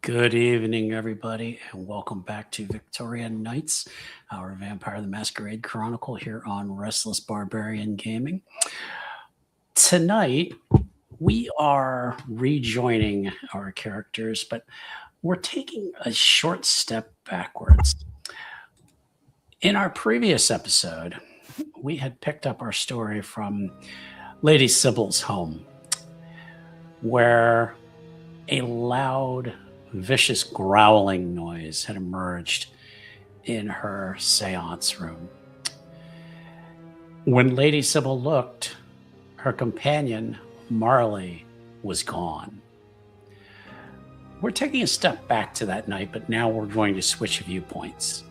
Good evening, everybody, and welcome back to Victorian Nights, our Vampire the Masquerade Chronicle here on Restless Barbarian Gaming. Tonight, we are rejoining our characters, but we're taking a short step backwards. In our previous episode, we had picked up our story from Lady Sybyl's home, where a loud, vicious growling noise had emerged in her seance room. When Lady Sybyl looked, her companion, Marley, was gone. We're taking a step back to that night, but now we're going to switch viewpoints.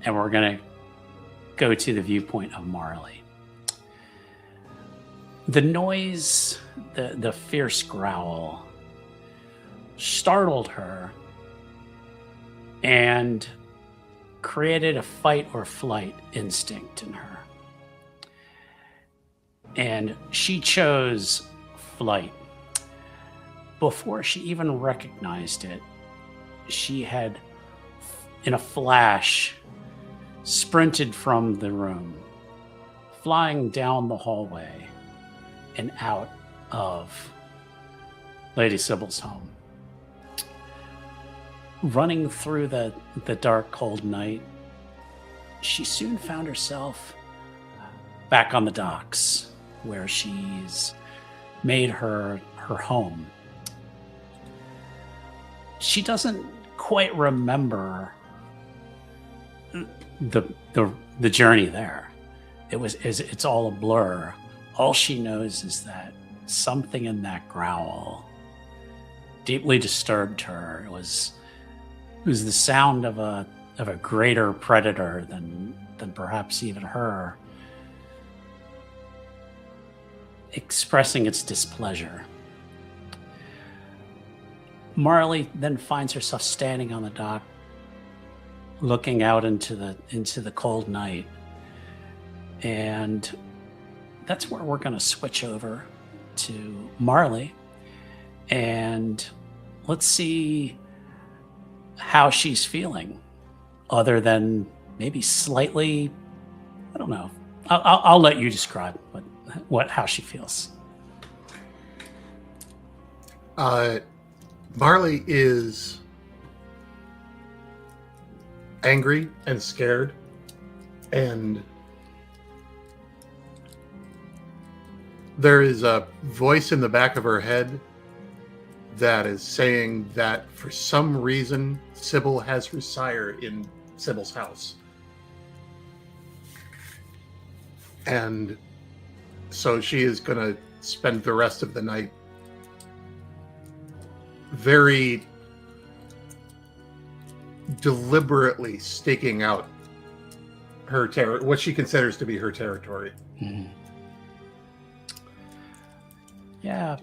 And we're going to go to the viewpoint of Marley. The noise, the fierce growl, startled her and created a fight or flight instinct in her. And she chose flight. Before she even recognized it, she had, in a flash, sprinted from the room, flying down the hallway and out of Lady Sybyl's home. Running through the dark, cold night, she soon found herself back on the docks where she's made her home. She doesn't quite remember the journey there. It's all a blur. All she knows is that something in that growl deeply disturbed her. It was the sound of a greater predator than perhaps even her, expressing its displeasure. Marley then finds herself standing on the dock, looking out into the cold night, and that's where we're going to switch over to Marley, and let's see how she's feeling, other than maybe slightly, I don't know. I'll let you describe how she feels. Marley is angry and scared, and there is a voice in the back of her head that is saying that for some reason Sybyl has her sire in Sybyl's house. And so she is going to spend the rest of the night very deliberately staking out her what she considers to be her territory. Mm. Yeah.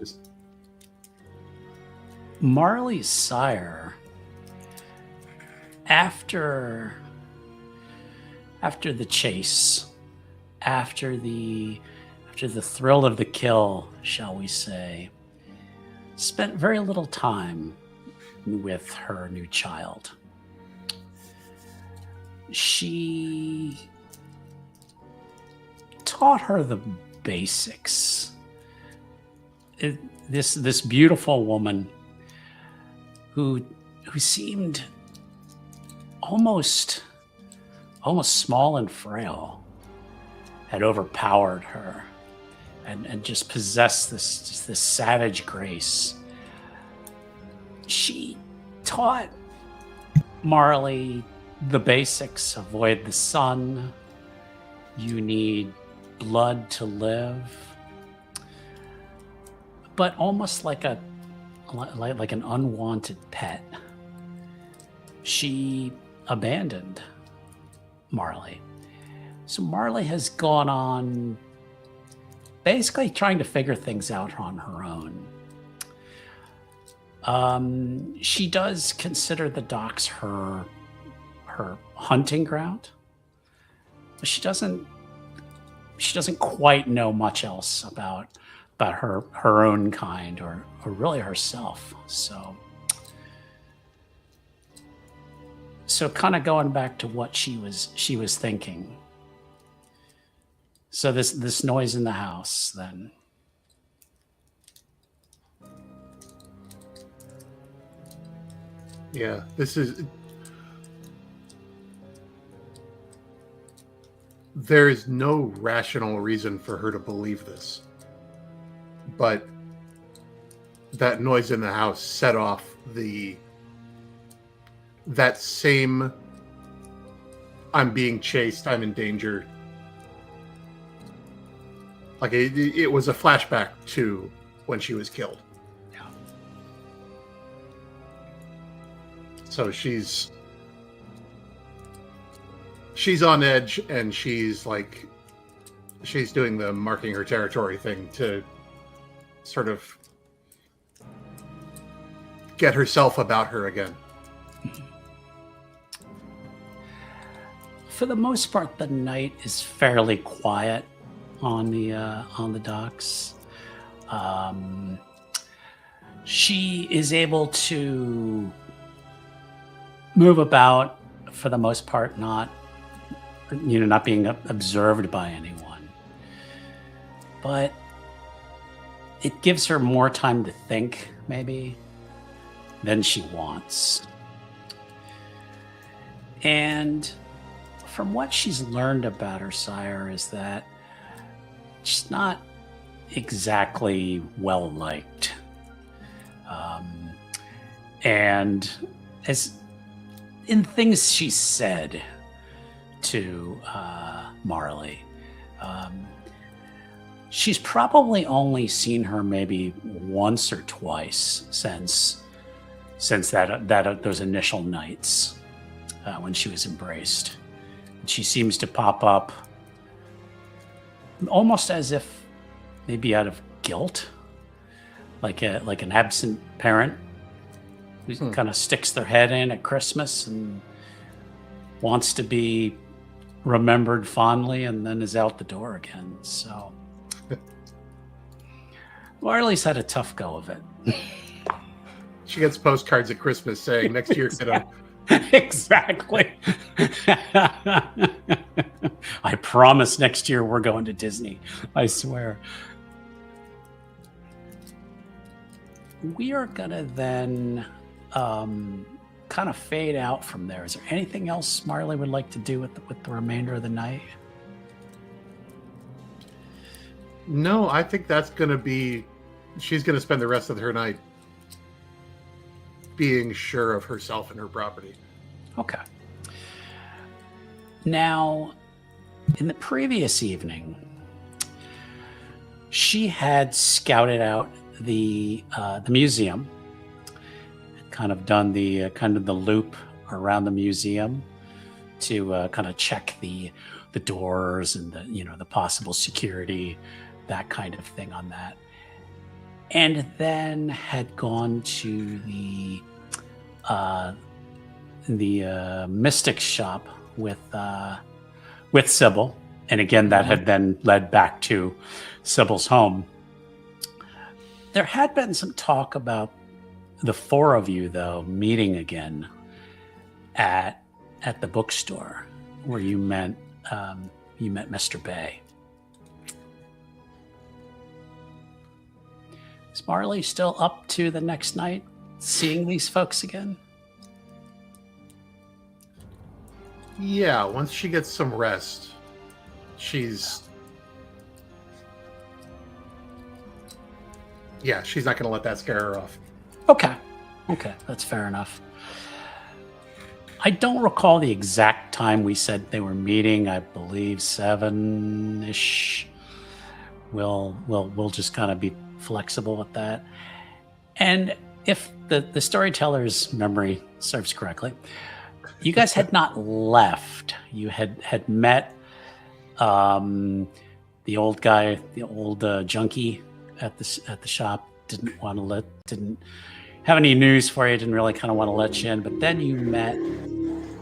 Marley's sire, after the chase, after the thrill of the kill, shall we say, spent very little time with her new child. She taught her the basics. This beautiful woman who seemed almost small and frail had overpowered her and just possessed this savage grace. She taught Marley the basics. Avoid the sun. You need blood to live. But almost like an unwanted pet, she abandoned Marley. So Marley has gone on basically trying to figure things out on her own. She does consider the docks her hunting ground, but she doesn't quite know much else about her own kind or really herself. So So kind of going back to what she was thinking. So this noise in the house then. Yeah, there is no rational reason for her to believe this. But that noise in the house set off that same I'm being chased, I'm in danger. Like it was a flashback to when she was killed. Yeah. So she's on edge, and she's doing the marking her territory thing to sort of get herself about her again. For the most part, the night is fairly quiet on the docks. She is able to move about for the most part, not being observed by anyone. But it gives her more time to think, maybe, than she wants. And from what she's learned about her sire is that she's not exactly well liked. And as in things she said to Marley, she's probably only seen her maybe once or twice since those initial nights when she was embraced. She seems to pop up almost as if maybe out of guilt, like an absent parent who kind of sticks their head in at Christmas and wants to be remembered fondly and then is out the door again. So Marley's had a tough go of it. She gets postcards at Christmas saying, "Next year, kiddo." Exactly. I promise next year we're going to Disney. I swear. We are gonna then kind of fade out from there. Is there anything else Marley would like to do with the remainder of the night? No, I think that's gonna be. She's gonna spend the rest of her night being sure of herself and her property. Okay. Now, in the previous evening, she had scouted out the museum, kind of done the loop around the museum to kind of check the doors and the possible security, that kind of thing on that. And then had gone to the mystic shop with Sybyl, and again that had then led back to Sybyl's home. There had been some talk about the four of you, though, meeting again at the bookstore where you met Mr. Bay. Is Marley still up to the next night, seeing these folks again? Yeah, once she gets some rest, she's not going to let that scare her off. Okay, that's fair enough. I don't recall the exact time we said they were meeting. I believe 7-ish. We'll just kind of be flexible with that. And if the storyteller's memory serves correctly, you guys had not left. You had met the old guy, the old junkie at the shop. Didn't have any news for you. Didn't really kind of want to let you in. But then you met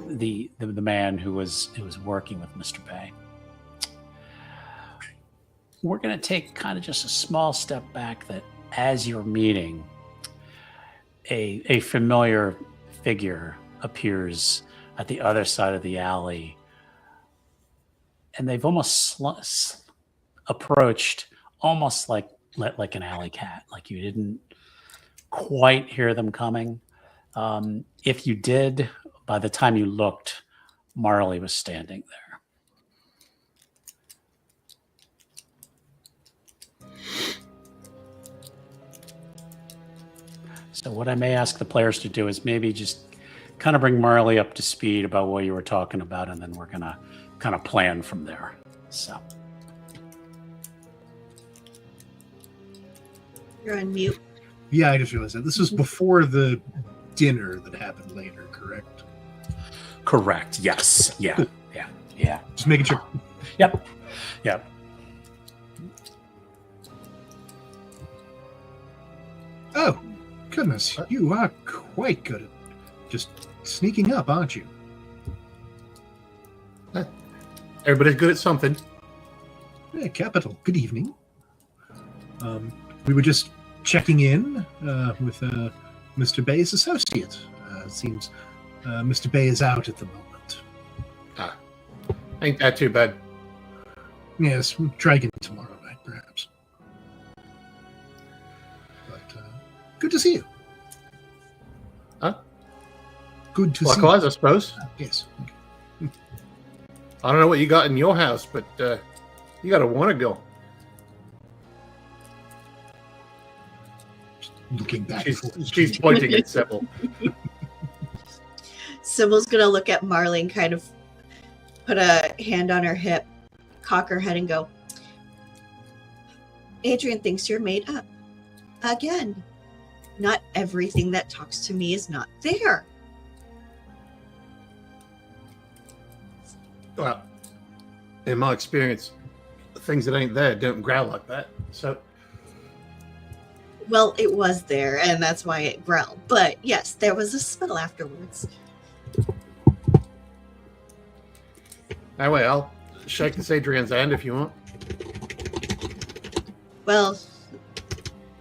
the man who was working with Mr. Bay. We're going to take kind of just a small step back. That as you're meeting, a familiar figure appears at the other side of the alley, and they've almost approached almost like an alley cat. Like you didn't quite hear them coming. If you did, by the time you looked, Marley was standing there. So what I may ask the players to do is maybe just kind of bring Marley up to speed about what you were talking about, and then we're going to kind of plan from there. So You're on mute. Yeah, I just realized that. This was before the dinner that happened later, correct? correct. Yes. Yeah. Yeah. Just making sure. Yep. Oh, goodness. You are quite good at just sneaking up, aren't you? Everybody's good at something. Yeah, capital. Good evening. We were just checking in with Mr. Bay's associate. It seems Mr. Bay is out at the moment. Ain't that too bad. Yes, we'll try again tomorrow night, perhaps. But good to see you. Huh? Good to Likewise, see I suppose. you. Yes. Okay. I don't know what you got in your house, but you got a Wanago. Looking back. She's pointing at Sybyl. Sybyl's gonna look at Marley and kind of put a hand on her hip, cock her head, and go, Adrian thinks you're made up. Again, not everything that talks to me is not there. Well, in my experience, things that ain't there don't growl like that. So, Well, it was there, and that's why it growled. But yes, there was a smell afterwards. anyway, I'll shake this Adrian's hand if you want. Well,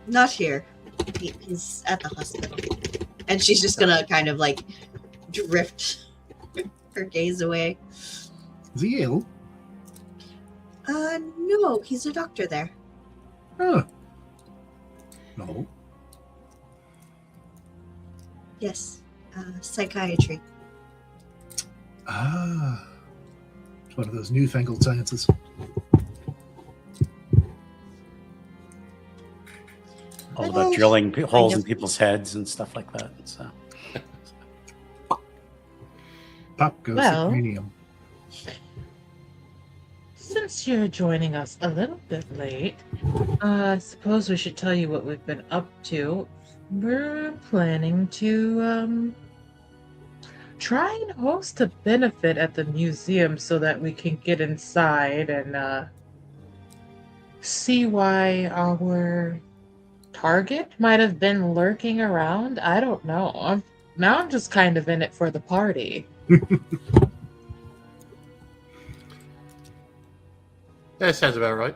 not here. He's at the hospital. And she's just gonna kind of like drift her gaze away. Is he ill? No, he's a doctor there. Oh. No. Yes, psychiatry. Ah. It's one of those newfangled sciences. All about drilling holes in people's heads and stuff like that. So Pop goes Well. uranium. Since you're joining us a little bit late, I suppose we should tell you what we've been up to. We're planning to try and host a benefit at the museum so that we can get inside and see why our target might have been lurking around. I don't know. I'm just kind of in it for the party. That sounds about right.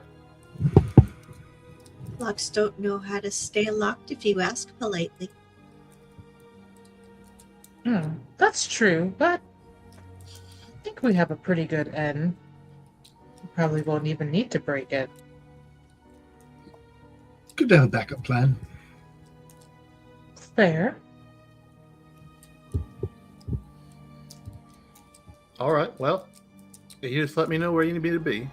Locks don't know how to stay locked if you ask politely. That's true, but I think we have a pretty good end. We probably won't even need to break it. Good to have a backup plan. Fair. All right, well, you just let me know where you need me to be.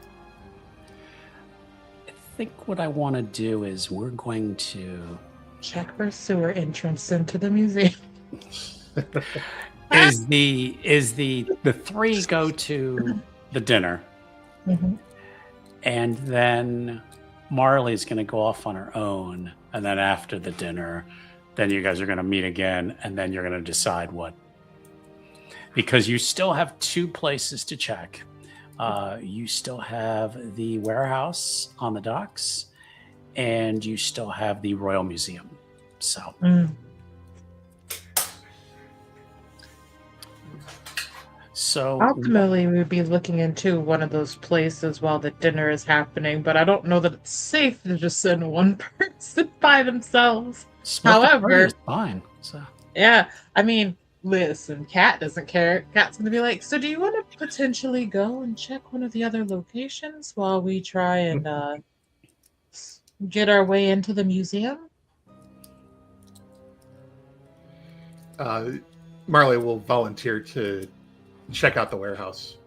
I think what I want to do is we're going to Check for sewer entrance into the museum. is the three go to the dinner, Mhm. and then Marley's going to go off on her own, and then after the dinner, then you guys are going to meet again, and then you're going to decide what, because you still have two places to check. You still have the warehouse on the docks, and you still have the Royal Museum. So Ultimately, we'd be looking into one of those places while the dinner is happening, but I don't know that it's safe to just send one person by themselves. split the However- party is fine. So Yeah, I mean, Listen, Cat doesn't care. Cat's gonna be like, so do you want to potentially go and check one of the other locations while we try and get our way into the museum? Marley will volunteer to check out the warehouse.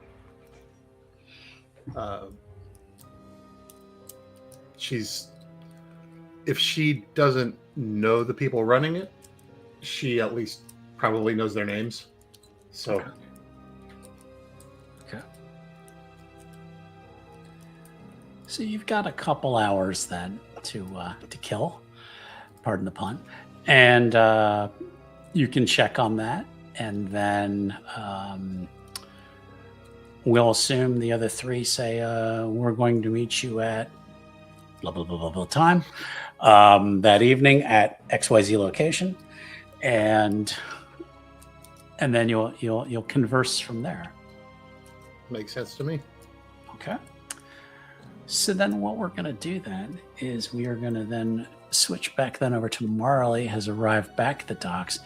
If she doesn't know the people running it, she at least probably knows their names. So, Okay. So you've got a couple hours then to kill, pardon the pun, and you can check on that, and then we'll assume the other three say we're going to meet you at blah blah blah blah blah time that evening at XYZ location, and then you'll converse from there. makes sense to me. Okay. So then what we're going to do then is we are going to then switch back then over to Marley, has arrived back at the docks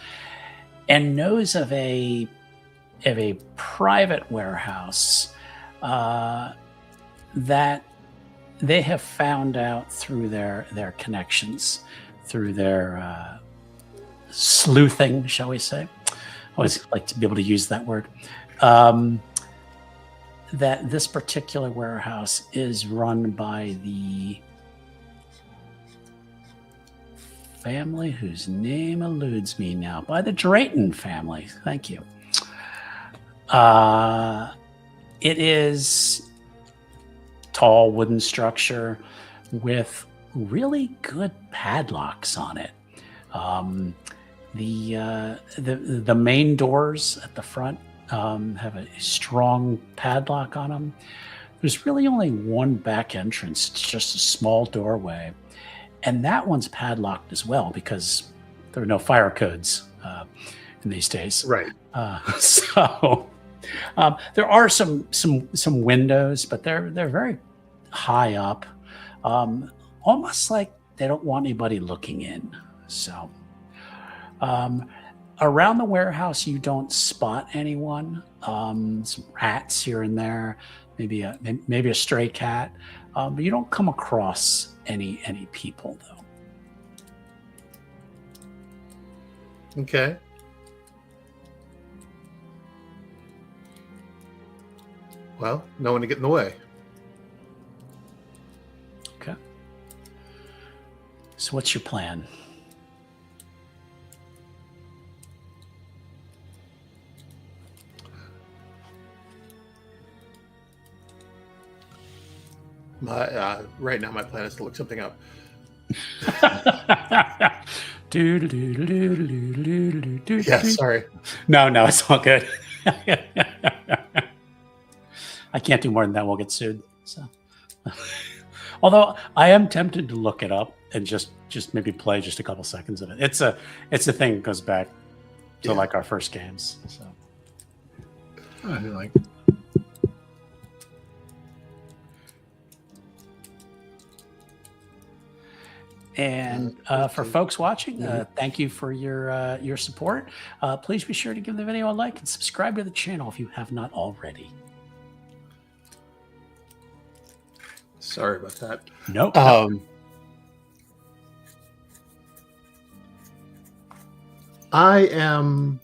and knows of a private warehouse that they have found out through their connections, through their sleuthing, shall we say. I always like to be able to use that word. That this particular warehouse is run by the family whose name eludes me now, by the Drayton family. Thank you. It is tall wooden structure with really good padlocks on it. The main doors at the front have a strong padlock on them. There's really only one back entrance. It's just a small doorway. And that one's padlocked as well because there are no fire codes in these days. Right. So there are some windows, but they're very high up, almost like they don't want anybody looking in. So around the warehouse, you don't spot anyone. Some rats here and there, maybe a stray cat, but you don't come across any people though. Okay. Well, no one to get in the way. Okay. So what's your plan? Right now, my plan is to look something up. Yeah, sorry. No, it's all good. I can't do more than that. We'll get sued. So, although I am tempted to look it up and just maybe play just a couple seconds of it. It's a thing that goes back to like our first games. So, I feel like and for folks watching, thank you for your support. Please be sure to give the video a like and subscribe to the channel if you have not already. Sorry about that. Nope. I am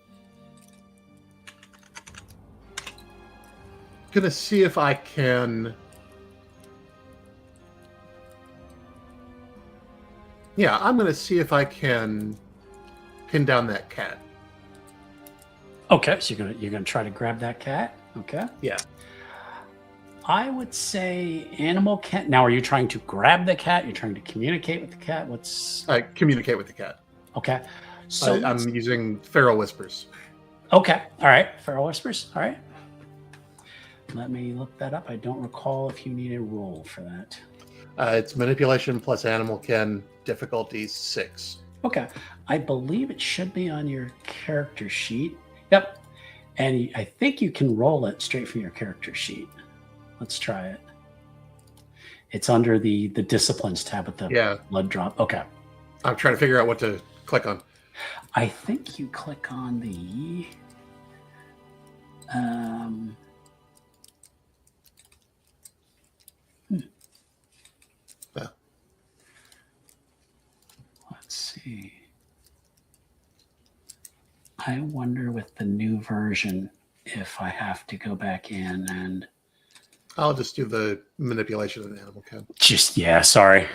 gonna see if I can. Yeah, I'm gonna see if I can pin down that cat. Okay, so you're gonna try to grab that cat. Okay. Yeah. I would say animal cat. Now, are you trying to grab the cat? You're trying to communicate with the cat? What's Communicate with the cat. okay? So I'm using feral whispers. okay. All right. Feral whispers. All right. Let me look that up. I don't recall if you need a roll for that. It's manipulation plus animal ken, difficulty 6. Okay. I believe it should be on your character sheet. Yep. And I think you can roll it straight from your character sheet. Let's try it. It's under the disciplines tab with the blood drop. Okay. I'm trying to figure out what to click on. I think you click on the Yeah. let's see. I wonder with the new version if I have to go back in and I'll just do the manipulation of the animal code. just, yeah, sorry.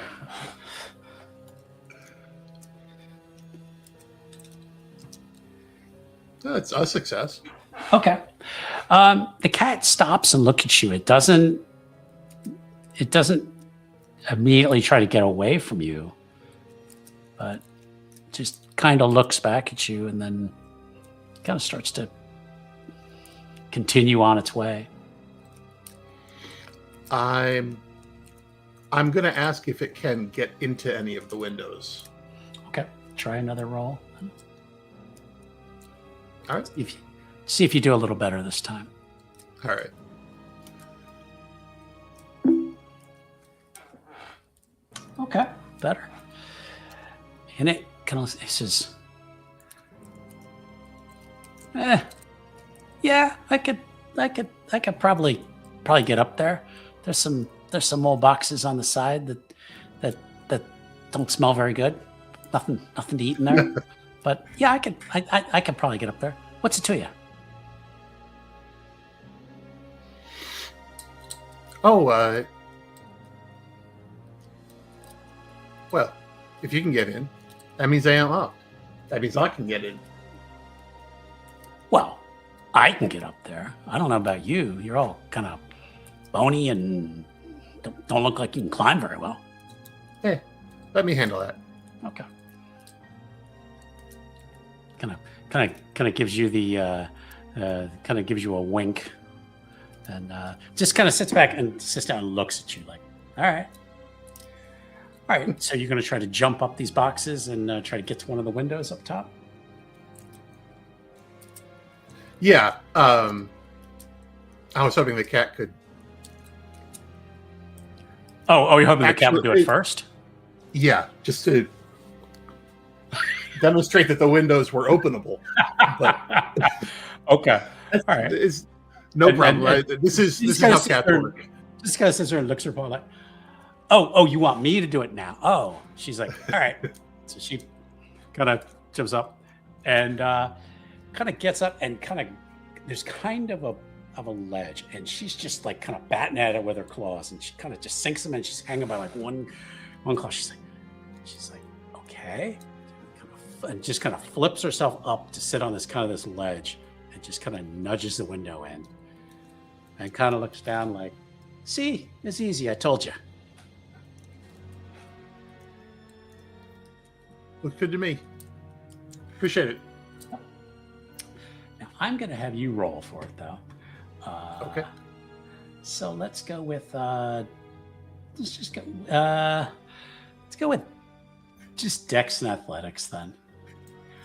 It's a success. Okay. The cat stops and looks at you. It doesn't immediately try to get away from you, but just kind of looks back at you and then kind of starts to continue on its way. I'm going to ask if it can get into any of the windows. Okay. Try another roll. All right. See if you do a little better this time. All right. Okay, better. And it kind of says, yeah, I could probably get up there. There's some old boxes on the side that don't smell very good. Nothing to eat in there. But yeah, I could probably get up there. What's it to you? Oh, well, if you can get in, that means I am up. That means I can get in. Well, I can get up there. I don't know about you. You're all kind of bony and don't look like you can climb very well. Yeah, let me handle that. Okay. Kind of gives you the kind of gives you a wink, and just kind of sits back and sits down and looks at you like, all right. So you're going to try to jump up these boxes and try to get to one of the windows up top. Yeah. I was hoping the cat could. Oh, you're hoping the cat would do Actually- it first? Yeah, just to demonstrate that the windows were openable. But Okay. All right. it's no And- problem. and- Right? This is He's how gotta sit cats there- work. This guy sits there and looks at her like, oh, you want me to do it now? Oh, she's like, all right. So she kind of jumps up and kind of gets up and there's kind of a ledge, and she's just like kind of batting at it with her claws, and she kind of just sinks them, and she's hanging by like one claw. She's like, okay, and just kind of flips herself up to sit on this ledge, and just kind of nudges the window in, and kind of looks down like, see, it's easy. I told you. Looks good to me. Appreciate it. Now I'm going to have you roll for it, though. Okay. So let's go with let's go with just Dex and Athletics then.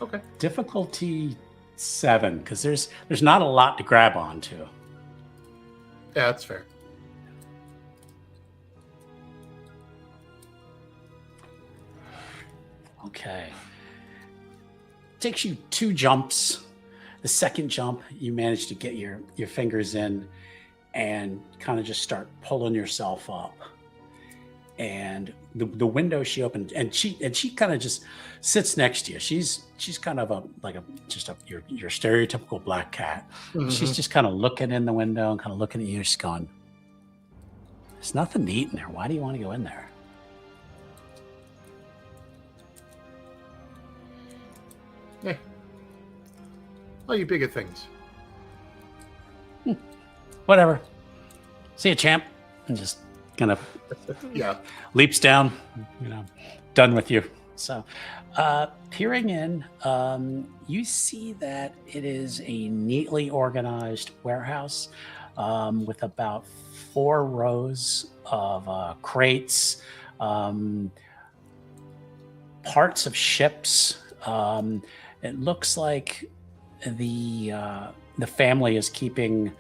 Okay. Difficulty 7, because there's not a lot to grab onto. Yeah, that's fair. Okay. Takes you 2 jumps. The second jump, you manage to get your fingers in and kind of just start pulling yourself up. And the window she opened, and she kind of just sits next to you. She's kind of your stereotypical black cat. Mhm. She's just kind of looking in the window and kind of looking at you. She's going, "There's nothing to eat in there. Why do you want to go in there?" Yeah. Well, you bigger things. Whatever. See you, champ. And just kind of Yeah. leaps down, done with you. So, peering in, you see that it is a neatly organized warehouse with about 4 rows of crates, parts of ships. It looks like the family is keeping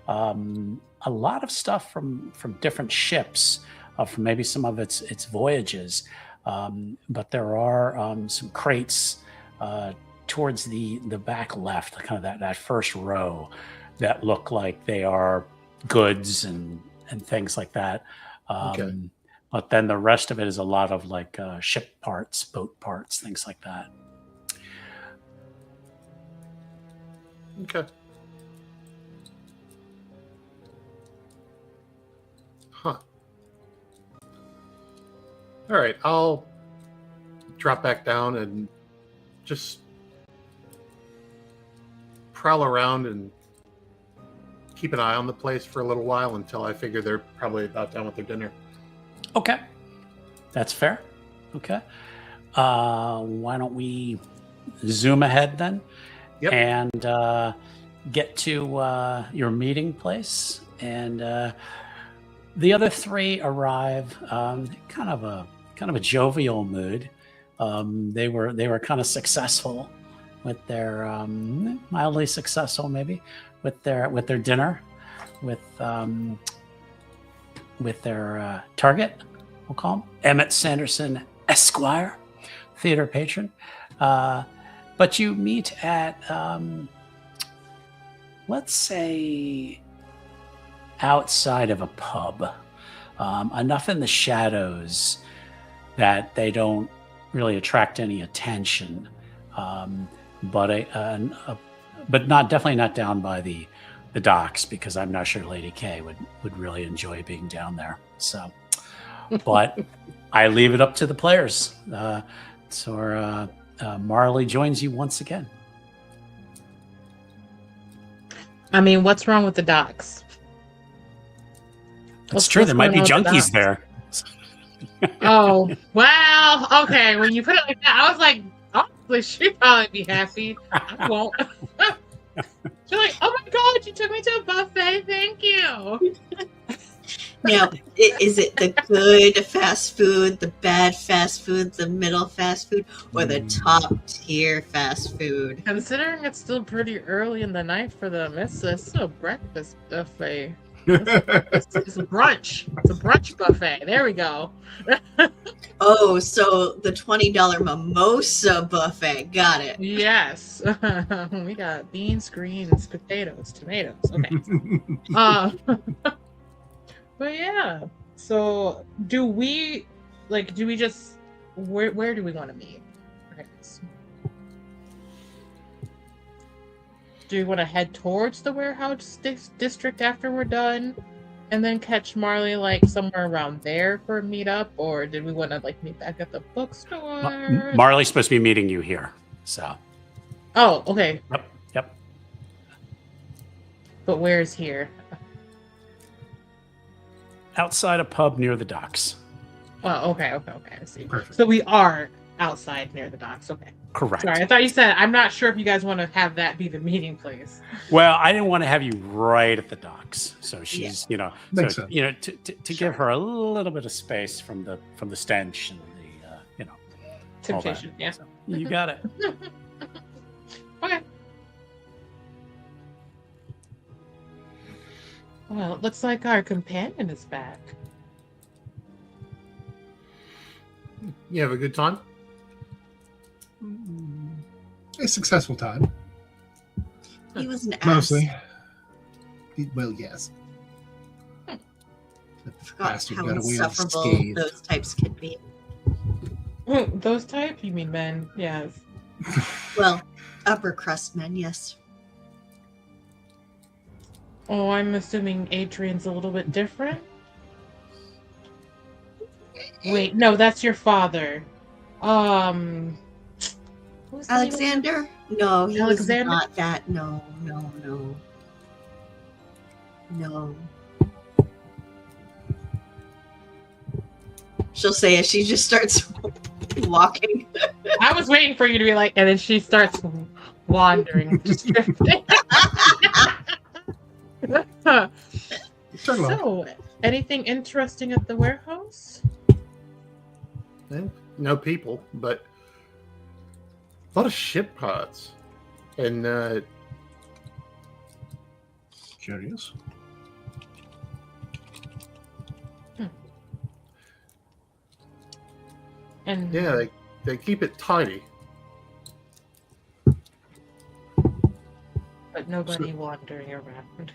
a lot of stuff from different ships, from maybe some of its voyages. But there are some crates towards the back left, kind of that first row that look like they are goods and things like that. Okay. But then the rest of it is a lot of like ship parts, boat parts, things like that. Okay. Huh. All right, I'll drop back down and just prowl around and keep an eye on the place for a little while until I figure they're probably about done with their dinner. Okay, that's fair. Okay, why don't we zoom ahead then, Yep. and get to your meeting place, and the other three arrive. Kind of a jovial mood. They were kind of successful with their mildly successful maybe with their dinner with their target, we'll call him Emmett Sanderson Esquire, theater patron. But you meet at let's say outside of a pub, enough in the shadows that they don't really attract any attention, but definitely not down by the docks, because I'm not sure Lady K would really enjoy being down there. So, but I leave it up to the players. So Marley joins you once again. I mean, what's wrong with the docks? It's true. There might be junkies there. Oh, wow. Okay, when you put it like that, I was like, honestly, she'd probably be happy. I won't. She's like, oh my god, you took me to a buffet. Thank you. Now, is it the good fast food, the bad fast food, the middle fast food, or the top tier fast food? Considering it's still pretty early in the night for them, it's a breakfast buffet. It's a brunch. It's a brunch buffet. There we go. Oh, so the $20 mimosa buffet. Got it. Yes. We got beans, greens, potatoes, tomatoes. Okay. But yeah. So do we just where do we want to meet? Okay. Do we want to head towards the warehouse district after we're done, and then catch Marley like somewhere around there for a meetup, or did we want to like meet back at the bookstore? Marley's supposed to be meeting you here. So. Oh, okay. Yep. But where's here? Outside a pub near the docks. Oh, okay. I see. Perfect. So we are outside near the docks. Okay. Correct. Sorry, I thought you said. I'm not sure if you guys want to have that be the meeting place. Well, I didn't want to have you right at the docks, so she's Makes sense. To give her a little bit of space from the stench and the Temptation. all that. Yeah. So, you got it. Okay. Well, it looks like our companion is back. You have a good time? A successful time. He was an ass. Mostly. Well, yes. The Forgot bastard how got away insufferable unscathed. those types could be. Those type? You mean men? Yes. Well, upper crust men, yes. Oh, I'm assuming Adrian's a little bit different? Wait, no, that's your father. Who's the name of Alexander? No, he Alexander? was not that. No. She'll say as she just starts walking. I was waiting for you to be like, and then she starts wandering, just drifting. So, anything interesting at the warehouse? No people, but a lot of ship pods. And Curious. And yeah, they keep it tidy. but nobody wandering around.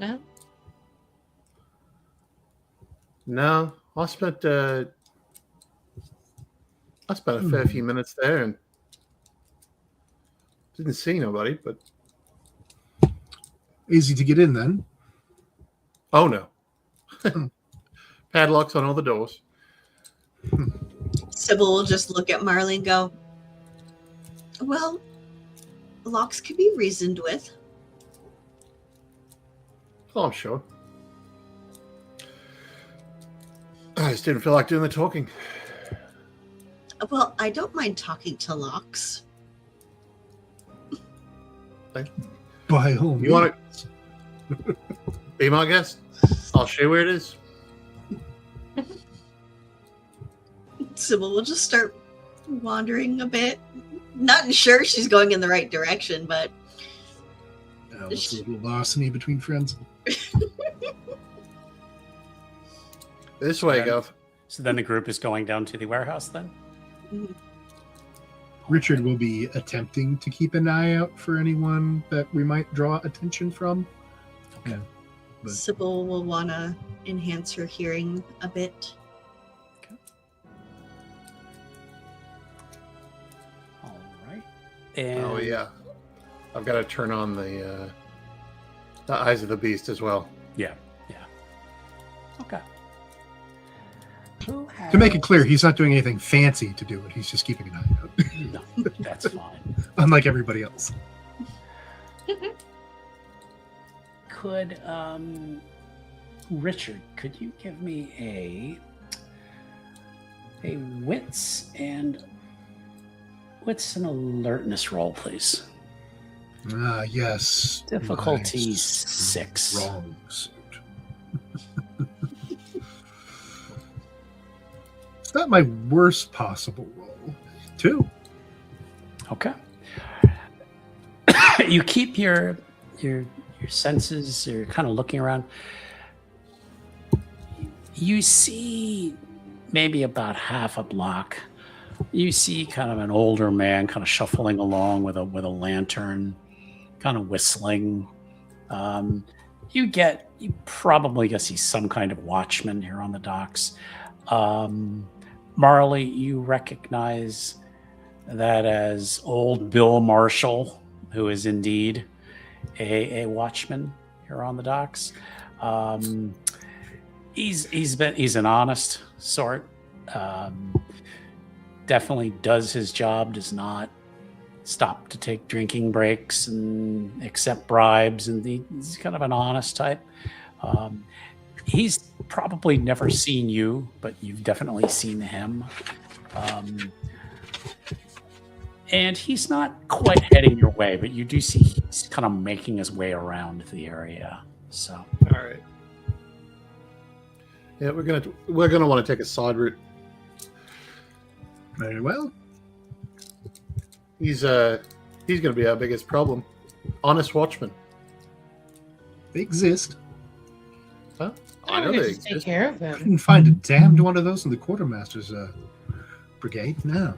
No? No, I spent a fair few minutes there and didn't see nobody. But Easy to get in then. oh no, padlocks on all the doors. Sybil will just look at Marley and go, well, locks can be reasoned with. Oh, I'm sure. I just didn't feel like doing the talking. Well, I don't mind talking to locks. By all You want means. to be my guest? I'll show you where it is. Sybil will just start wandering a bit. Not sure she's going in the right direction, but It's a little larceny between friends. This way, Okay. Gov. So then the group is going down to the warehouse then? Richard will be attempting to keep an eye out for anyone that we might draw attention from. Okay. But- Sybil will want to enhance her hearing a bit. All right. And Oh yeah, I've got to turn on the eyes of the beast as well. Yeah. Okay. Who To make it has- clear, he's not doing anything fancy to do it. He's just keeping an eye out, No, that's fine. unlike everybody else. Could Richard, could you give me a wits and alertness roll, please? Ah, yes. Difficulty My 6. Wrong suit. It's not my worst possible roll. 2. Okay. You keep your senses. You're kind of looking around. You see maybe about half a block. You see kind of an older man kind of shuffling along with a lantern, kind of whistling. You probably guess he's some kind of watchman here on the docks. Marley, you recognize that as old Bill Marshall, who is indeed a watchman here on the docks. He's an honest sort. Definitely does his job, does not stop to take drinking breaks and accept bribes, and he's kind of an honest type. He's probably never seen you, but you've definitely seen him. And he's not quite heading your way, but you do see he's kind of making his way around the area. So, All right. Yeah, we're gonna want to take a side route. Very well. He's gonna be our biggest problem. Honest watchman. They exist. Huh? I I know know they to take exist. care of them. Couldn't find a damned one of those in the quartermaster's brigade. No.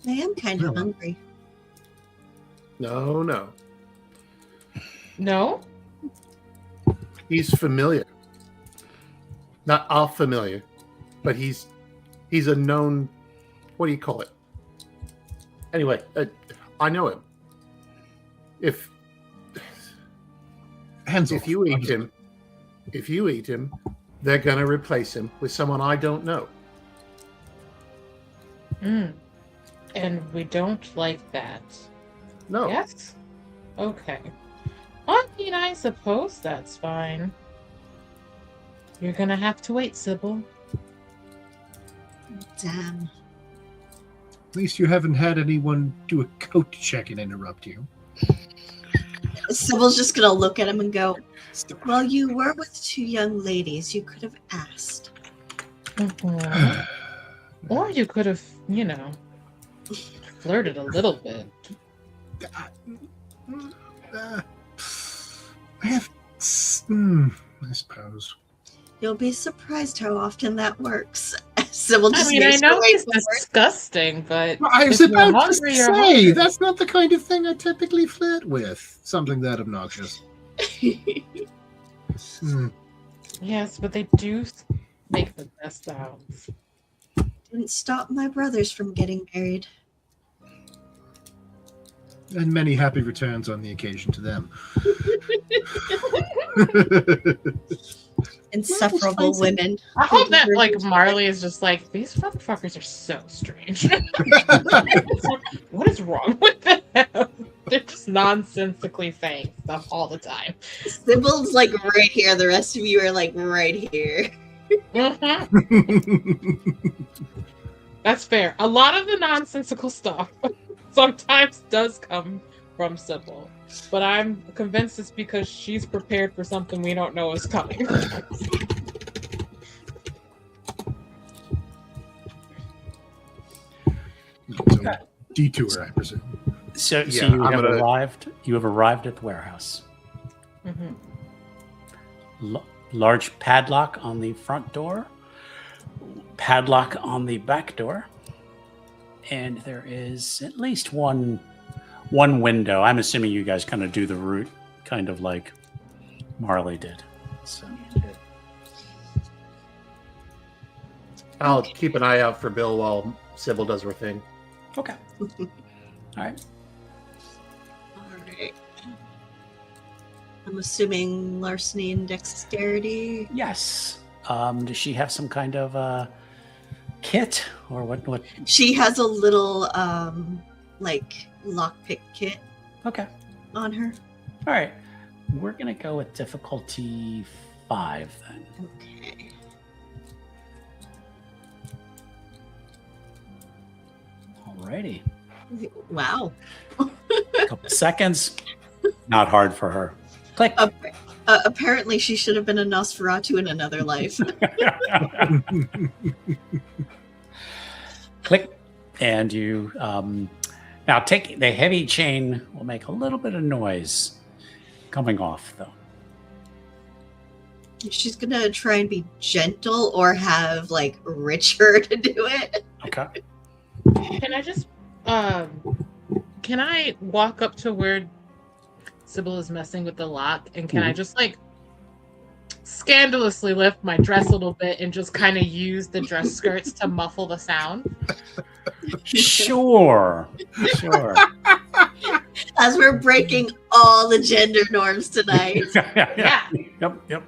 I am kind of No. hungry. No. No? He's familiar. Not all familiar, but he's a known. What do you call it? Anyway, I know him. If Hands off. you eat him, they're gonna replace him with someone I don't know. And we don't like that. No. Yes? Okay. I mean, I suppose that's fine. You're gonna have to wait, Sybil. Damn. At least you haven't had anyone do a coat check and interrupt you. Sybil's just gonna look at him and go, well, you were with 2 young ladies. You could have asked. Mhm. Or you could have, flirted a little bit. I have. I suppose. You'll be surprised how often that works. Sybil I just mean, I makes her know way it's forward. disgusting, but Well, I was if you're about to hungry, you're say, hungry. that's not the kind of thing I typically flirt with. Something that obnoxious. Hmm. Yes, but they do make the best sounds. Didn't stop my brothers from getting married. And many happy returns on the occasion to them. Insufferable women. I hope that like Marley is just like, these motherfuckers are so strange. What is wrong with them? They're just nonsensically saying stuff all the time. Sybyl's like right here. The rest of you are like right here. That's fair. A lot of the nonsensical stuff sometimes does come from Sybyl, but I'm convinced it's because she's prepared for something we don't know is coming. So, detour, I presume. So Yeah, you I'm have gonna- arrived. You have arrived at the warehouse. Mhm. Large padlock on the front door, padlock on the back door, and there is at least one window. I'm assuming you guys kind of do the route, kind of like Marley did. So I'll keep an eye out for Bill while Sybil does her thing. okay, all right. Alright. I'm assuming larceny and dexterity. Yes. Does she have some kind of kit or what? What? She has a little like lockpick kit Okay. on her. All right. We're gonna go with difficulty 5 then. Okay. Alrighty. Wow. A couple seconds. Not hard for her. Click. Apparently she should have been a Nosferatu in another life. Click. And you now take the heavy chain will make a little bit of noise coming off though. She's gonna try and be gentle or have like Richard to do it. Okay. Can I just can I walk up to where Sybyl is messing with the lock, and can I just like scandalously lift my dress a little bit and just kind of use the dress skirts to muffle the sound? Sure. Sure. As we're breaking all the gender norms tonight. Yeah. Yep.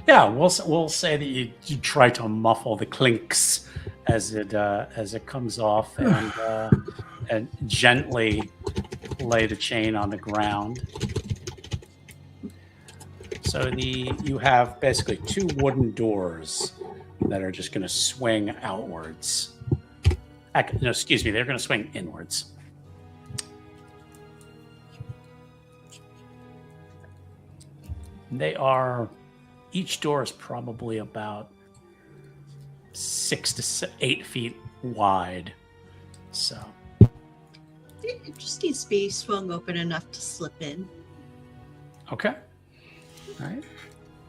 Yeah, we'll say that you try to muffle the clinks as it comes off and gently lay the chain on the ground. So you have basically 2 wooden doors that are just going to swing outwards. No, excuse me, they're going to swing inwards. They are. Each door is probably about 6 to 8 feet wide. So It just needs to be swung open enough to slip in. okay, all right.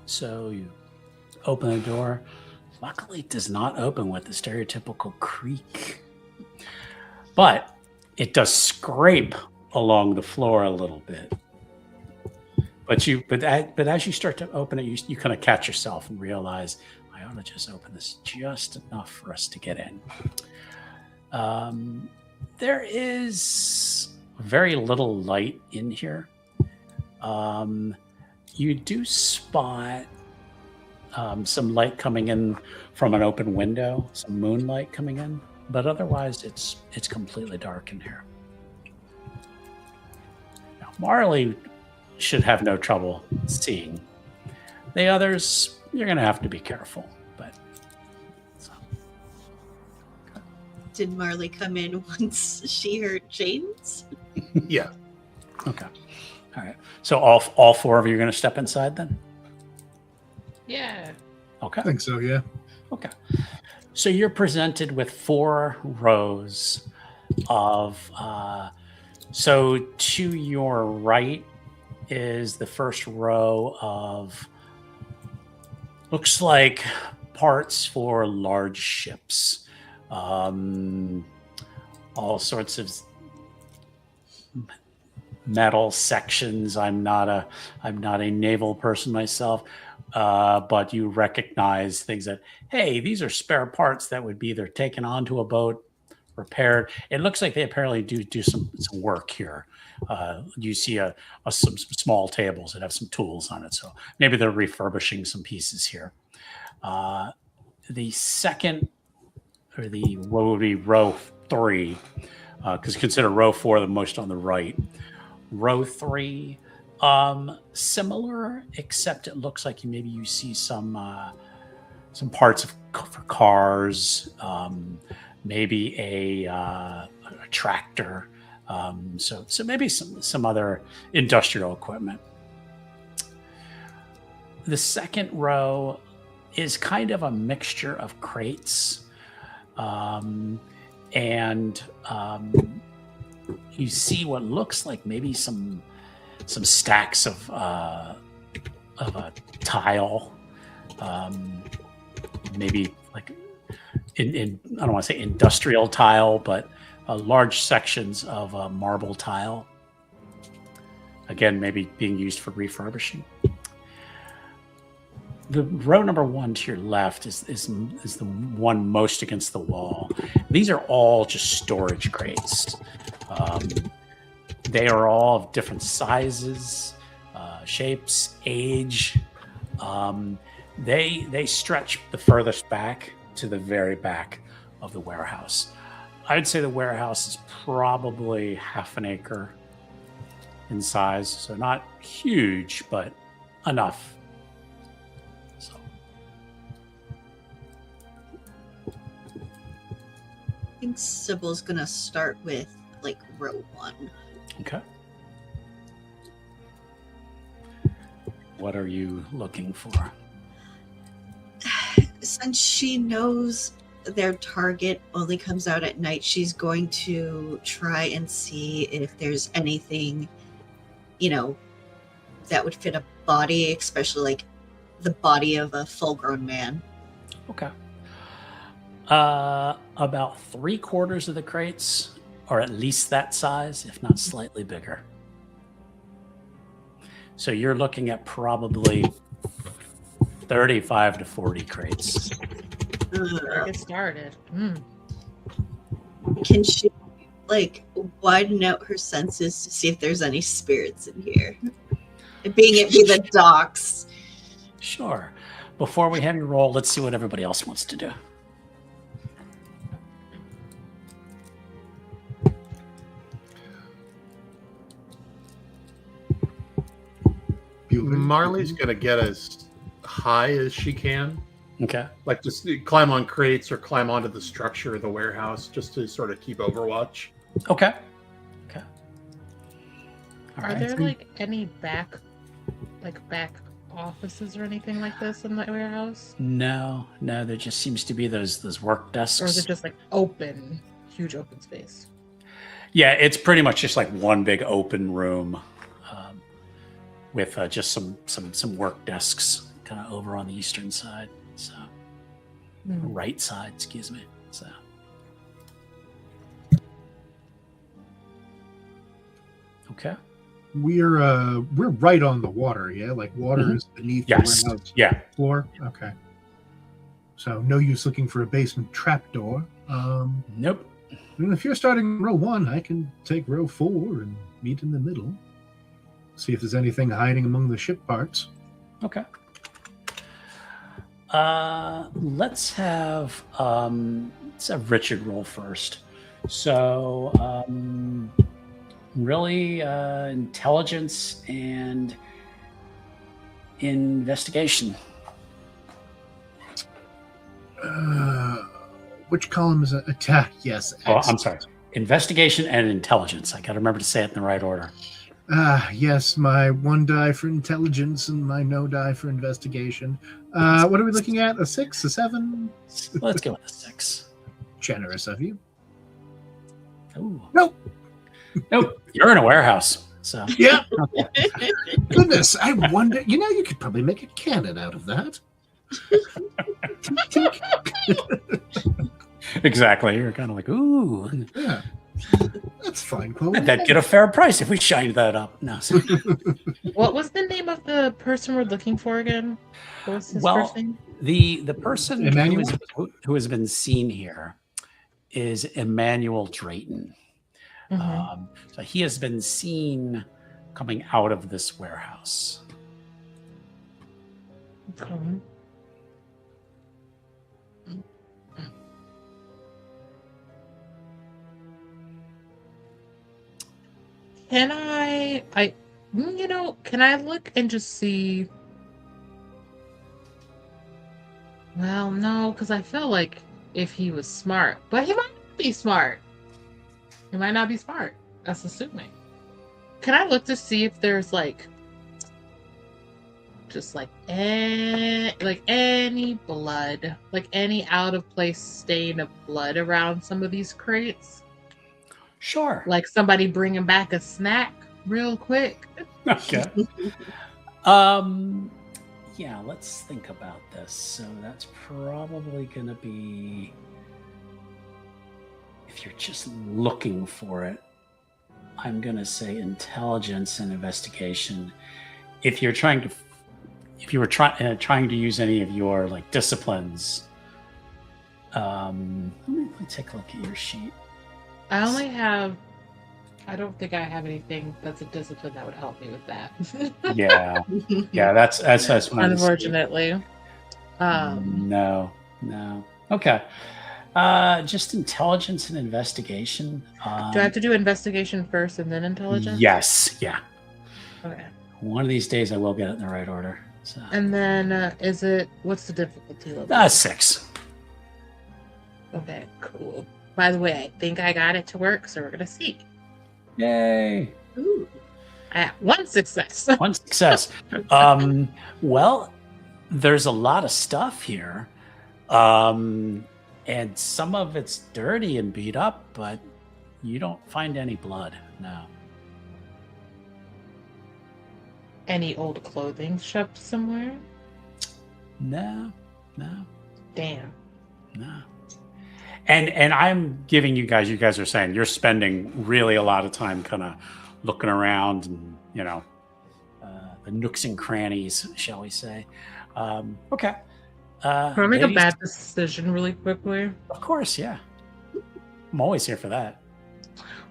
So you open the door. Luckily, it does not open with the stereotypical creak, but it does scrape along the floor a little bit. But as you start to open it, you kind of catch yourself and realize I ought to just open this just enough for us to get in. There is very little light in here. You do spot some light coming in from an open window, some moonlight coming in, but otherwise it's completely dark in here. Now, Marley should have no trouble seeing. The others, you're going to have to be careful. But so. Did Marley come in once she heard chains? Yeah. Okay. All right. So all 4 of you are going to step inside then? Yeah. Okay. I think so, yeah. Okay. So you're presented with 4 rows of. So to your right is the first row of. Looks like parts for large ships. All sorts of metal sections. I'm not a naval person myself, but you recognize things that, hey, these are spare parts that would be either taken onto a boat, repaired. It looks like they apparently do some work here. You see some small tables that have some tools on it, so maybe they're refurbishing some pieces here. The second, or the what would be row 3, because consider row 4 the most on the right. Row 3, similar, except it looks like maybe you see some parts for cars, maybe a tractor, so maybe some other industrial equipment. The second row is kind of a mixture of crates, and you see what looks like maybe some stacks of a tile, maybe like in I don't want to say industrial tile, but large sections of marble tile. Again, maybe being used for refurbishing. The row number 1 to your left is the one most against the wall. These are all just storage crates. They are all of different sizes, shapes, age. They stretch the furthest back to the very back of the warehouse. I'd say the warehouse is probably half an acre in size, so not huge, but enough. So. I think Sybyl's gonna start with like row 1. Okay. What are you looking for? Since she knows their target only comes out at night, she's going to try and see if there's anything, that would fit a body, especially like the body of a full-grown man. Okay. About 3/4 of the crates are at least that size, if not slightly bigger. So you're looking at probably 35 to 40 crates. Get started. Can she widen out her senses to see if there's any spirits in here? Being it be the docks. Sure. Before we have you roll, let's see what everybody else wants to do. Marley's going to get as high as she can. Okay. Like just climb on crates or climb onto the structure of the warehouse just to sort of keep overwatch. Okay. All Are right. there any back offices or anything like this in the warehouse? No, there just seems to be those work desks. Or is it just open, huge open space? Yeah, it's pretty much just like one big open room with just some work desks kind of over on the eastern side. So right side, excuse me. So okay. We're right on the water, yeah? Like water is beneath the warehouse floor? Okay. So no use looking for a basement trapdoor. Nope. And if you're starting row 1, I can take row 4 and meet in the middle. See if there's anything hiding among the ship parts. Okay. Let's have Richard roll first. So really intelligence and investigation. Which column is it? Attack? Yes. Oh, I'm sorry. Investigation and intelligence. I got to remember to say it in the right order. Yes, my 1 die for intelligence and my no die for investigation. What are we looking at? A 6, a 7? Let's go with a 6. Generous of you. Ooh. Nope. You're in a warehouse. So yeah. Goodness, I wonder. You could probably make a cannon out of that. Exactly. You're kind of like, ooh, Yeah, that's fine. I'd Quality. that get a fair price if we shined that up. No. Sorry. What was the name of the person we're looking for again? What was his Well, first name? the person Emmanuel? who has been seen here is Emmanuel Drayton. Mhm. So he has been seen coming out of this warehouse. Okay. Can can I look and just see? Well, no, because I feel like if he was smart, but he might not be smart. He might not be smart. That's assuming. Can I look to see if there's just any blood, like any out of place stain of blood around some of these crates? Sure. Like somebody bringing back a snack real quick. Okay. Yeah, let's think about this. So that's probably going to be, if you're just looking for it, I'm going to say intelligence and investigation. If you were trying to use any of your disciplines, let me take a look at your sheet. I don't think I have anything that's a discipline that would help me with that. Yeah, that's one. Unfortunately. No. Okay. Just intelligence and investigation. Do I have to do investigation first and then intelligence? Yes. Yeah. Okay. One of these days I will get it in the right order. So. And then what's the difficulty level? 6. Okay, cool. By the way, I think I got it to work, so we're gonna see. Yay. Ooh. I have 1 success. One success. Well, there's a lot of stuff here. And some of it's dirty and beat up, but you don't find any blood. No. Any old clothing shoved somewhere? No. Damn. No. And I'm giving you guys are saying you're spending really a lot of time kind of looking around and, the nooks and crannies, shall we say. Okay. Can I make a ladies- bad decision really quickly? Of course, yeah. I'm always here for that.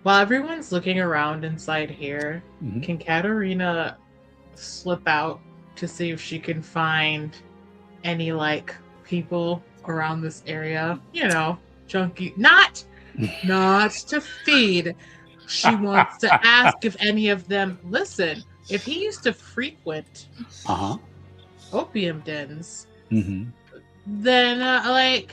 While everyone's looking around inside here, Mhm. can Katerina slip out to see if she can find any people around this area? Junkie. Not to feed. She wants to ask if any of them listen. If he used to frequent Uh-huh. opium dens, Mm-hmm. then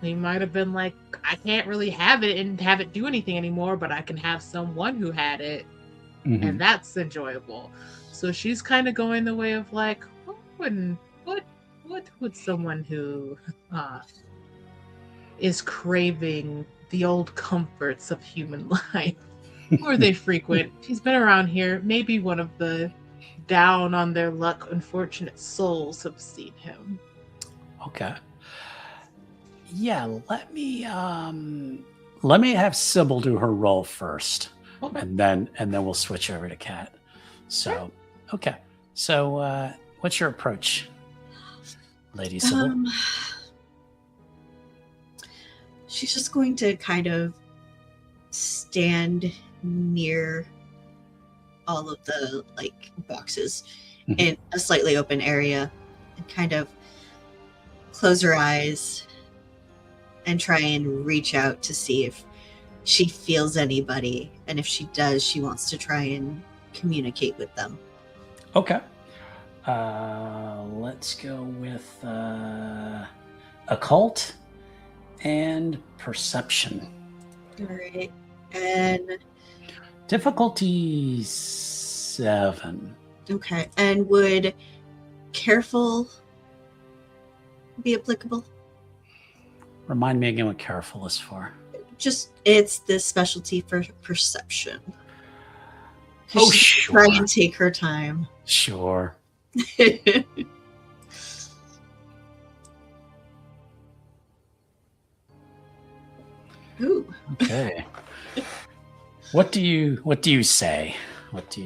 he might have been like, I can't really have it and have it do anything anymore, but I can have someone who had it, Mm-hmm. and that's enjoyable. So she's kind of going the way of what would someone who is craving the old comforts of human life, or they frequent. He's been around here. Maybe one of the down on their luck, unfortunate souls have seen him. Okay. Yeah, let me have Sybyl do her roll first. Okay. And then we'll switch over to Kat. So, okay. So, what's your approach, Lady Sybyl? She's just going to kind of stand near all of the boxes Mhm. in a slightly open area and kind of close her eyes and try and reach out to see if she feels anybody, and if she does, she wants to try and communicate with them. Okay. Let's go with occult and perception. All right. And Difficulty 7. okay. And would careful be applicable? Remind me again what careful is for. Just it's the specialty for perception. Oh, She's sure. try and take her time. Sure. Ooh. Okay. What do you say? What's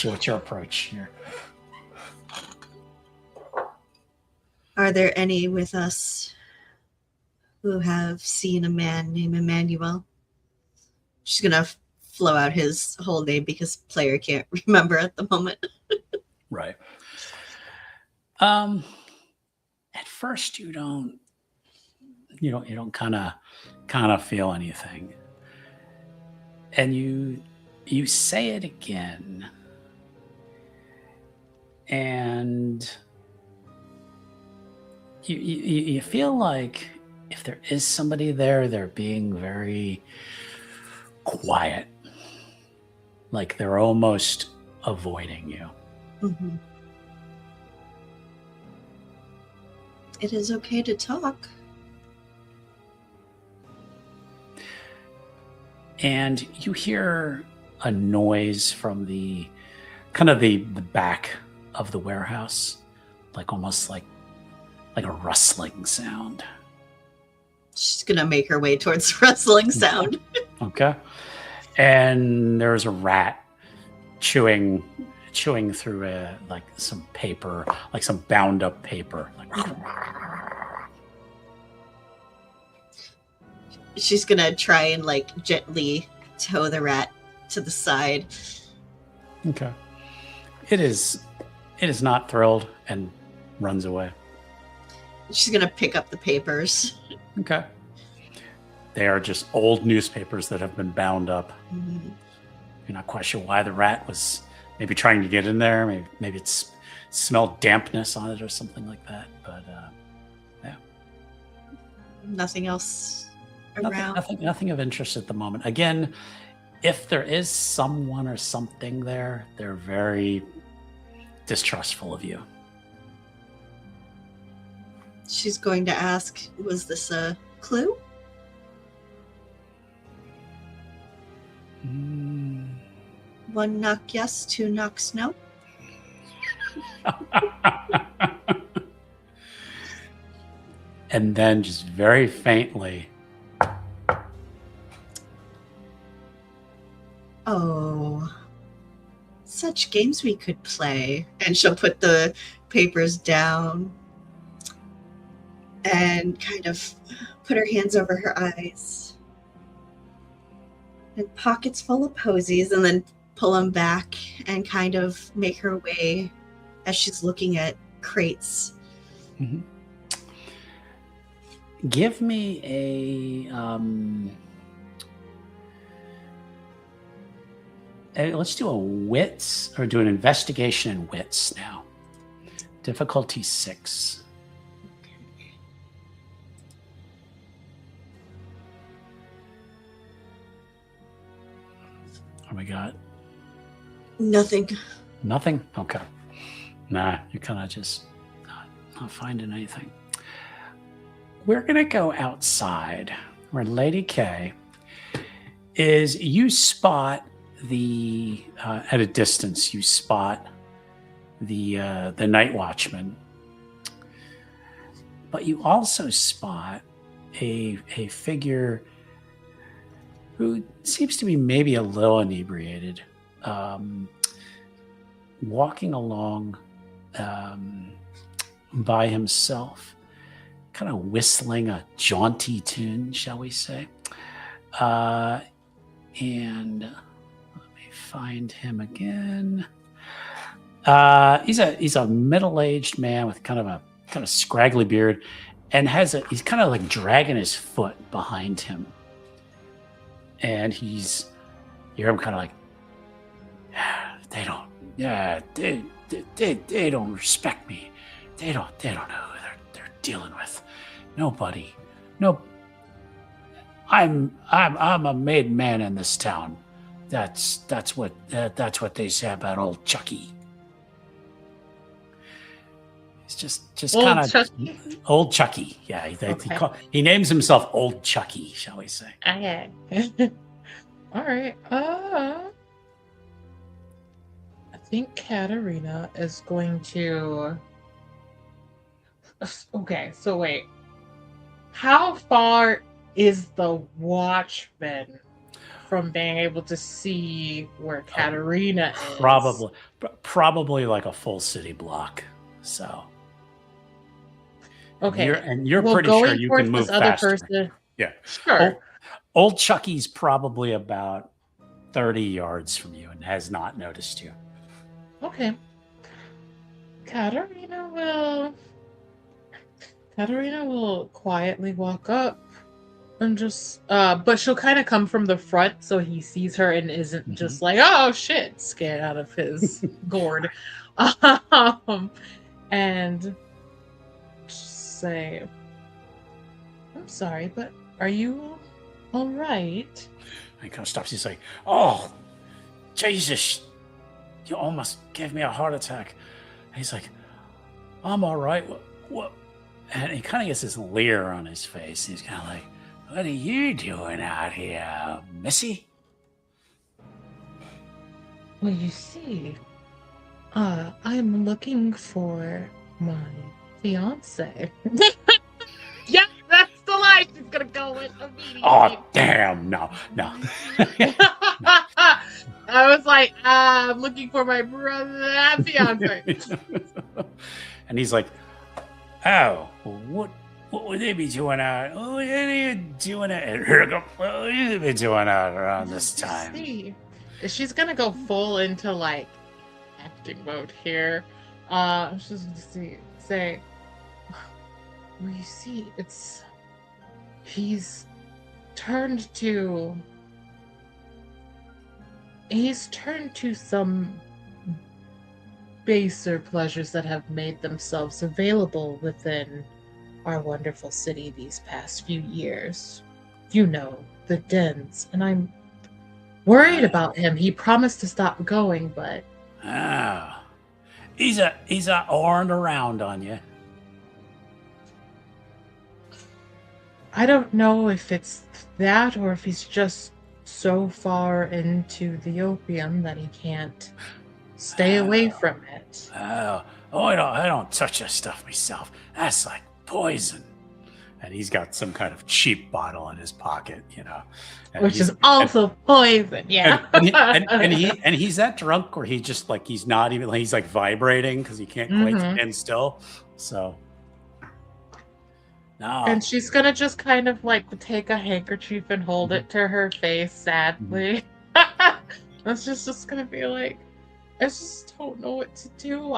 your approach here? Are there any with us who have seen a man named Emmanuel? She's gonna flow out his whole name because player can't remember at the moment. Right. At first you don't kind of feel anything. And you say it again. And you feel like if there is somebody there, they're being very quiet. Like they're almost avoiding you. Mm-hmm. It is okay to talk. And you hear a noise from the kind of the back of the warehouse, like almost like a rustling sound. She's gonna make her way towards the rustling sound. Okay. And there's a rat chewing through like some paper, like some bound up paper. Like, she's gonna try and like gently tow the rat to the side. okay. It is not thrilled and runs away. She's gonna pick up the papers. Okay. They are just old newspapers that have been bound up. Mm-hmm. You're not quite sure why the rat was maybe trying to get in there. Maybe it's smelled dampness on it or something like that. But yeah. Nothing else around. Nothing of interest at the moment. Again, if there is someone or something there, they're very distrustful of you. She's going to ask, was this a clue? One knock yes, two knocks no. And then just very faintly, Oh, such games we could play. And she'll put the papers down and kind of put her hands over her eyes and pockets full of posies, and then pull them back and kind of make her way as she's looking at crates. mm-hmm. Give me a let's do a wits, or do an investigation in wits now. Difficulty 6. What we got? Nothing. Nothing? Okay. Nah, you're kind of just not finding anything. We're going to go outside where Lady K is. You spot the, at a distance, you spot the night watchman. But you also spot a figure who seems to be maybe a little inebriated, walking along by himself, kind of whistling a jaunty tune, shall we say. And let me find him again. He's a middle-aged man with kind of scraggly beard, and he's kind of like dragging his foot behind him. And you hear him kind of like, they don't respect me. They don't know who they're dealing with. Nobody. No. I'm a made man in this town. That's what they say about old Chucky. He's just kind of old Chucky. Yeah, he names himself Old Chucky, shall we say? Okay. All right. I think Katarina is going to. Okay, so wait. How far is the watchman from being able to see where Katerina is. Probably like a full city block. So Okay. you're well, pretty sure you can move this other faster. person. Yeah. Sure. Old Chucky's probably about 30 yards from you and has not noticed you. Okay. Katerina will quietly walk up and just but she'll kind of come from the front so he sees her and isn't just like, oh shit, scared out of his gourd. And just say, I'm sorry, but are you all right? And he kind of stops. He's like, oh, Jesus, you almost gave me a heart attack. And he's like, I'm all right. What? And he kind of gets this leer on his face. He's kind of like, what are you doing out here, Missy? Well, you see, I'm looking for my fiance. Yeah, that's the line she's gonna go with immediately. Oh, damn, no. I was like, I'm looking for my brother fiance. And he's like, oh, what would they be doing out? What are you doing out? What would you be doing out around this time? See, she's gonna go full into like acting mode here. She's gonna say, well, you see, he's turned to some baser pleasures that have made themselves available within our wonderful city these past few years. You know, the dens. And I'm worried about him. He promised to stop going, but... Oh. He's a horned around on you. I don't know if it's that or if he's just so far into the opium that he can't stay away from it. Oh, I don't touch that stuff myself. That's like poison. And he's got some kind of cheap bottle in his pocket, you know. Which is also poison, yeah. And he's that drunk where he just like, he's not even, he's like vibrating because he can't quite stand still. So... No. And she's gonna just kind of like take a handkerchief and hold it to her face sadly. That's just gonna be like, I just don't know what to do.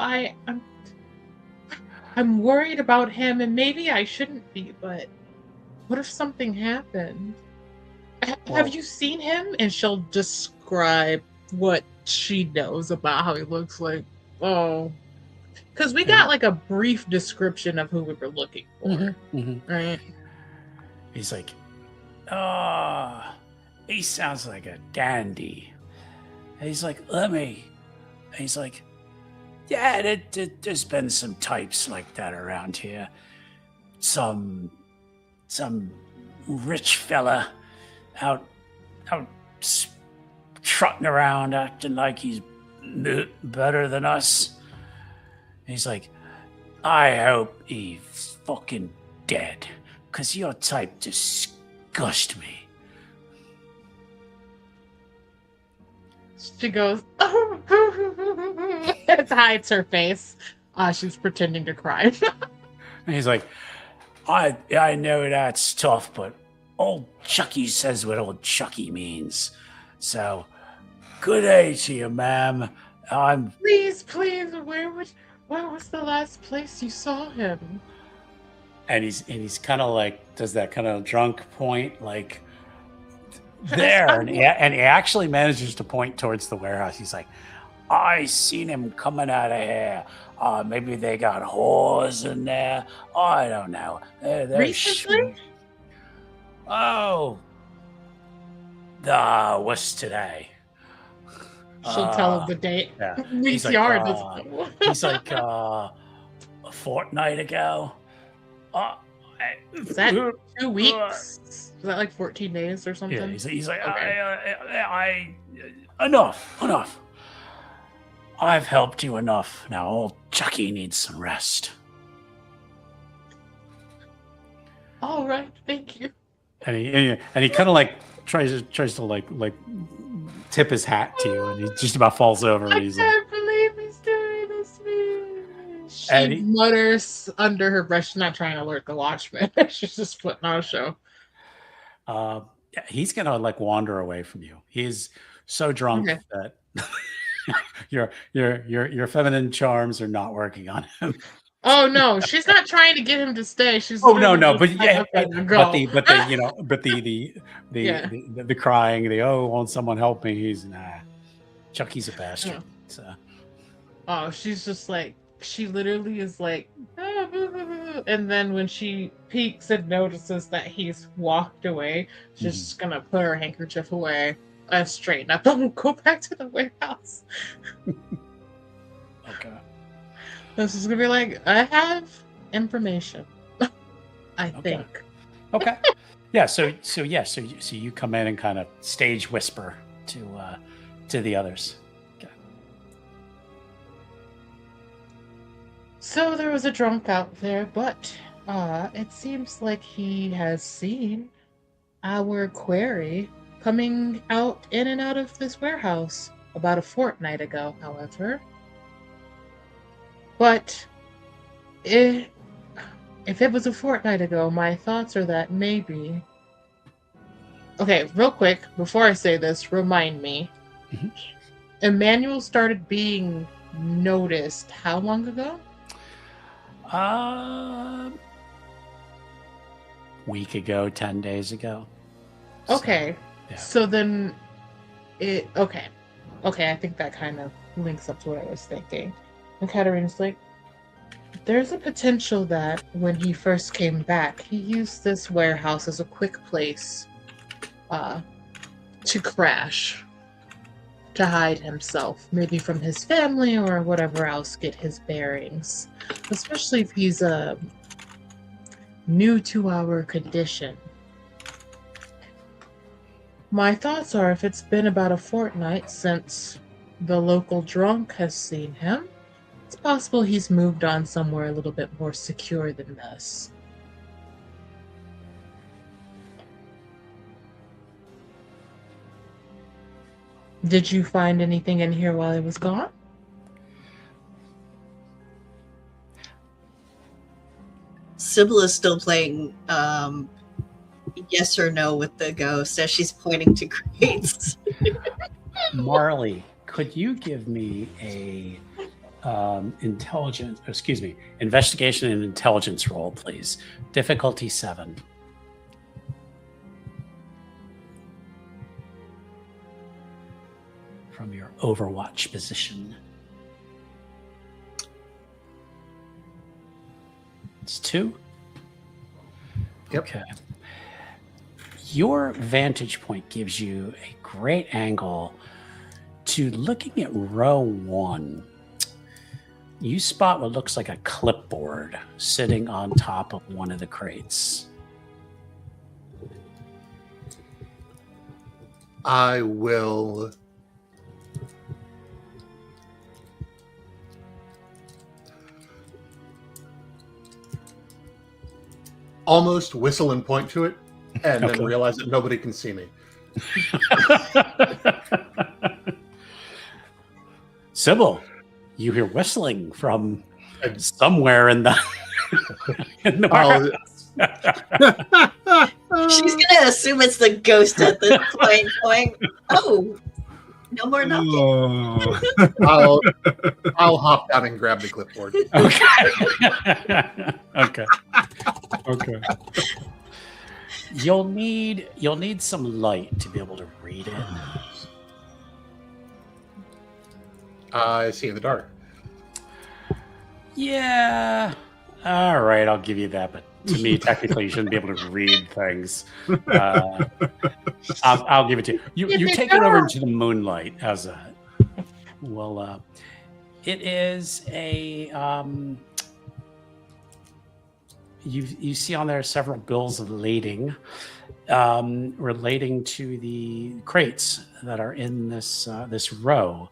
I'm worried about him, and maybe I shouldn't be, but what if something happened? Have you seen him? And she'll describe what she knows about how he looks like. Oh. Because we got like a brief description of who we were looking for, right? He's like, he sounds like a dandy. And he's like, he's like, yeah, there's been some types like that around here. Some rich fella out trotting around acting like he's better than us. He's like, I hope he's fucking dead, because your type disgust me. She goes, it hides her face. She's pretending to cry. And he's like, I know that's tough, but old Chucky says what old Chucky means. So, good day to you, ma'am. Please, where was the last place you saw him? And he's kind of like, does that kind of drunk point, like there, and he actually manages to point towards the warehouse. He's like, I seen him coming out of here. Maybe they got whores in there. I don't know. Recently? What's today? She'll tell him the date. Yeah. He's like a fortnight ago. Is that 2 weeks? Is that like 14 days or something? Yeah, he's like, okay. Enough. I've helped you enough. Now old Chucky needs some rest. All right, thank you. and he kind of like tries to like tip his hat to you, and he just about falls over. And he's like, can't believe he's doing this to me. And She he- mutters under her breath. She's not trying to alert the watchman. She's just putting on a show. yeah, he's gonna like wander away from you. He's so drunk Okay. that your feminine charms are not working on him. Oh no, she's not trying to get him to stay. She's Oh no, literally no, but just yeah, like, okay, but go. the you know, but the Yeah. the crying, won't someone help me? He's Chucky's a bastard. Yeah. So Oh, she's just like, she literally is like, "Ah, boo, boo, boo." And then when she peeks and notices that he's walked away, she's just gonna put her handkerchief away and straighten up and go back to the warehouse. okay. This is gonna be like, I have information. I think. Okay. Yeah. So you come in and kind of stage whisper to the others. Okay. So there was a drunk out there, but it seems like he has seen our query coming out in and out of this warehouse about a fortnight ago, however. But if it was a fortnight ago, my thoughts are that maybe... Okay, real quick, before I say this, remind me. Mhm. Emmanuel started being noticed how long ago? Week ago, 10 days ago. So, Okay. yeah. So then okay, I think that kind of links up to what I was thinking. And Katarina's like, there's a potential that when he first came back, he used this warehouse as a quick place to crash, to hide himself, maybe from his family or whatever else, get his bearings. Especially if he's new to our condition. My thoughts are, if it's been about a fortnight since the local drunk has seen him, it's possible he's moved on somewhere a little bit more secure than this. Did you find anything in here while I was gone? Sybyl is still playing yes or no with the ghost as she's pointing to crates. Marley, could you give me a investigation and intelligence roll, please? Difficulty 7. From your Overwatch position. It's 2. Yep. Okay. Your vantage point gives you a great angle to looking at row 1. You spot what looks like a clipboard sitting on top of one of the crates. I will almost whistle and point to it, and Okay. then realize that nobody can see me. Sybyl, you hear whistling from somewhere in the She's gonna assume it's the ghost at this point, going, "Oh, no more knocking." Oh. I'll hop down and grab the clipboard. Okay. Okay. You'll need some light to be able to read it. I see in the dark. Yeah. All right, I'll give you that. But to me, technically, you shouldn't be able to read things. I'll give it to you. You take it over into the moonlight. How's that? Well, it is a. You see on there several bills of lading relating to the crates that are in this row.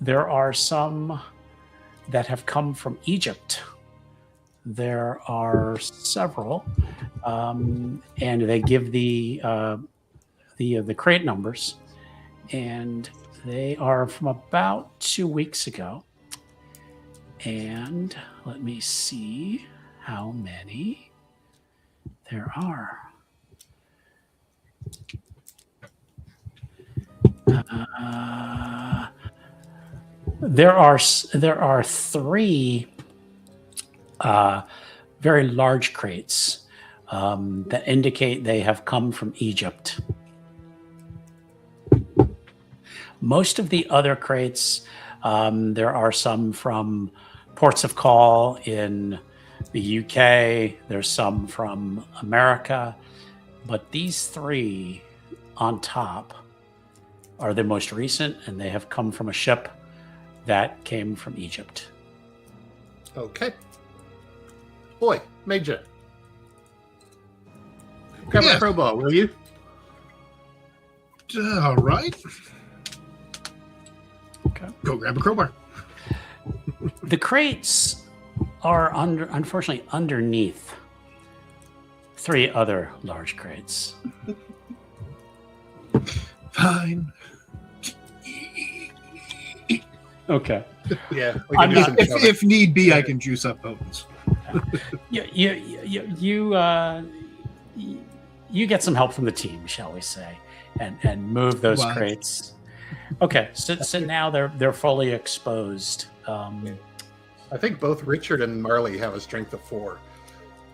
There are some that have come from Egypt there are several, and they give the crate numbers, and they are from about 2 weeks ago. And let me see how many there are. There are three very large crates that indicate they have come from Egypt. Most of the other crates, there are some from ports of call in the UK. There's some from America, but these three on top are the most recent, and they have come from a ship that came from Egypt. Okay. Boy, Major. Grab Yes. a crowbar, will you? All right. Okay. Go grab a crowbar. The crates are unfortunately underneath three other large crates. Fine. Okay. Yeah. We can do some shoving. If need be, I can juice up potents. You get some help from the team, shall we say, and move those Wise. crates. Okay, so now they're fully exposed. I think both Richard and Marley have a strength of 4.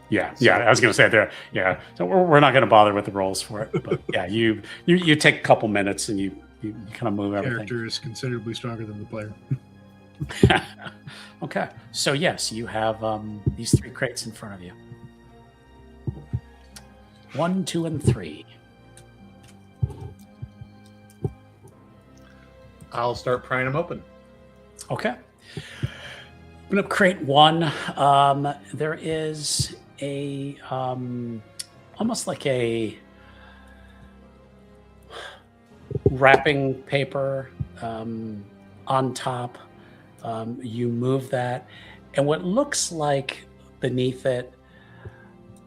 Yeah. I was going to say there. Yeah, so we're not going to bother with the rolls for it. But yeah, you take a couple minutes and you kind of move everything. Character is considerably stronger than the player. Okay, so yes, you have these 3 crates in front of you. 1, 2, and 3. I'll start prying them open. Okay. Open up crate 1. There is a almost like a wrapping paper on top. You move that, and what looks like beneath it,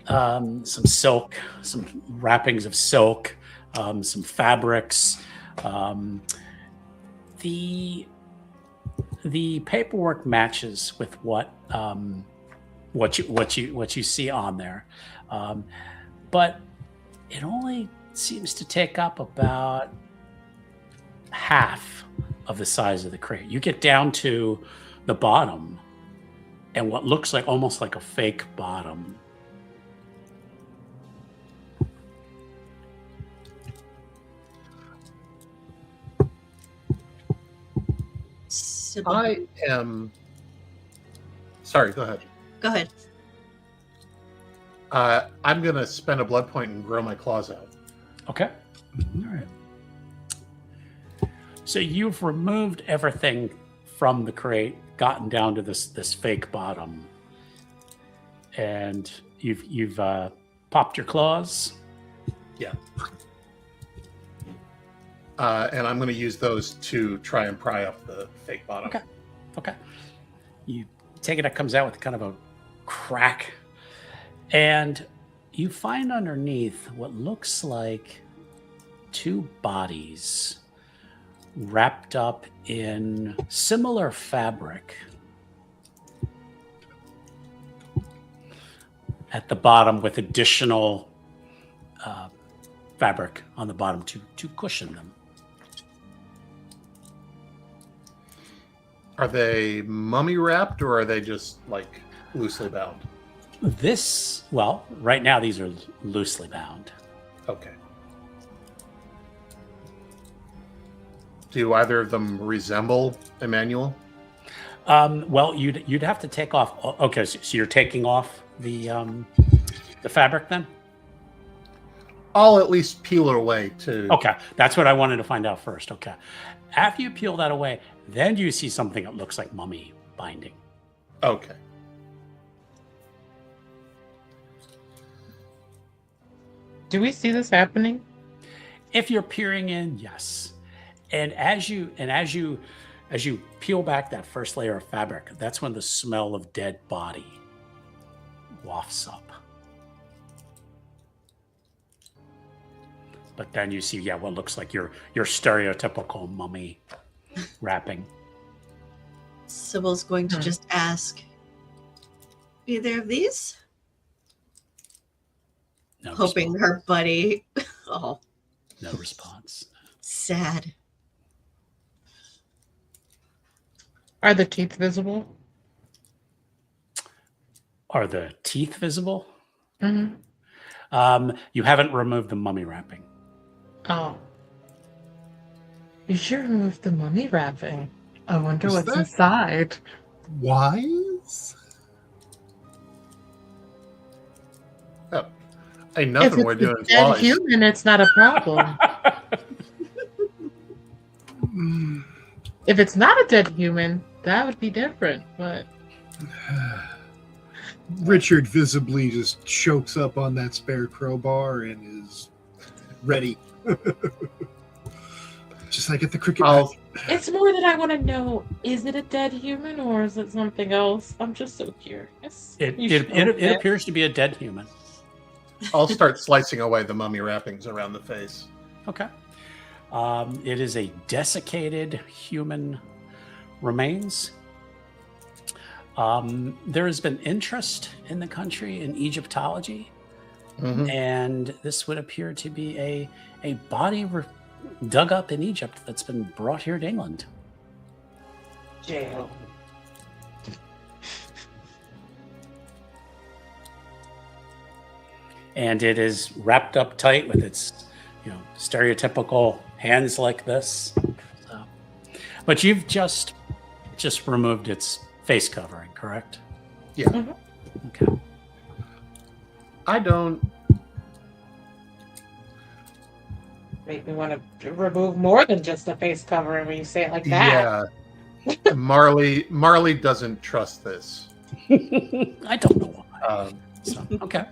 some silk, some wrappings of silk, some fabrics. The paperwork matches with what you see on there, but it only seems to take up about half of the size of the crate. You get down to the bottom, and what looks like almost like a fake bottom. Sybyl, I am. Sorry, go ahead. go ahead. I'm going to spend a blood point and grow my claws out. Okay. All right. So you've removed everything from the crate, gotten down to this fake bottom, and you've popped your claws. Yeah. And I'm going to use those to try and pry up the fake bottom. Okay. Okay. You take it, it comes out with kind of a crack, and you find underneath what looks like 2 bodies wrapped up in similar fabric. At the bottom, with additional fabric on the bottom to cushion them. Are they mummy wrapped or are they just like loosely bound? Right now these are loosely bound. Okay. Do either of them resemble Emmanuel? Well, you'd have to take off. Okay, so you're taking off the fabric then? I'll at least peel it away to. Okay, that's what I wanted to find out first. Okay, after you peel that away, then you see something that looks like mummy binding. Okay. Do we see this happening? If you're peering in, yes. And as you peel back that first layer of fabric, that's when the smell of dead body wafts up. But then you see, what looks like your stereotypical mummy wrapping. Sybyl's going to just ask, either of these? No Hoping response. her buddy. Oh, No response. sad. Are the teeth visible? Are the teeth visible? Mm-hmm. You haven't removed the mummy wrapping. Oh. You should remove the mummy wrapping. I wonder Is what's that- inside. Wise? Oh, ain't If nothing it's we're a doing dead wise. human, it's not a problem. Mm. If it's not a dead human, that would be different. But Richard visibly just chokes up on that spare crowbar and is ready. Just like at the cricket I'll, match. it's more that I want to know: is it a dead human or is it something else? I'm just so curious. It You should know it that. appears to be a dead human. I'll start slicing away the mummy wrappings around the face. Okay. It is a desiccated human remains. There has been interest in the country in Egyptology, Mhm. and this would appear to be a body dug up in Egypt that's been brought here to England. Jail. And it is wrapped up tight with its, stereotypical hands like this. So. But you've just removed its face covering, correct? Yeah. Mhm. Okay. I don't. Make me want to remove more than just a face covering when you say it like that. Yeah. Marley doesn't trust this. I don't know why. Um, So, okay.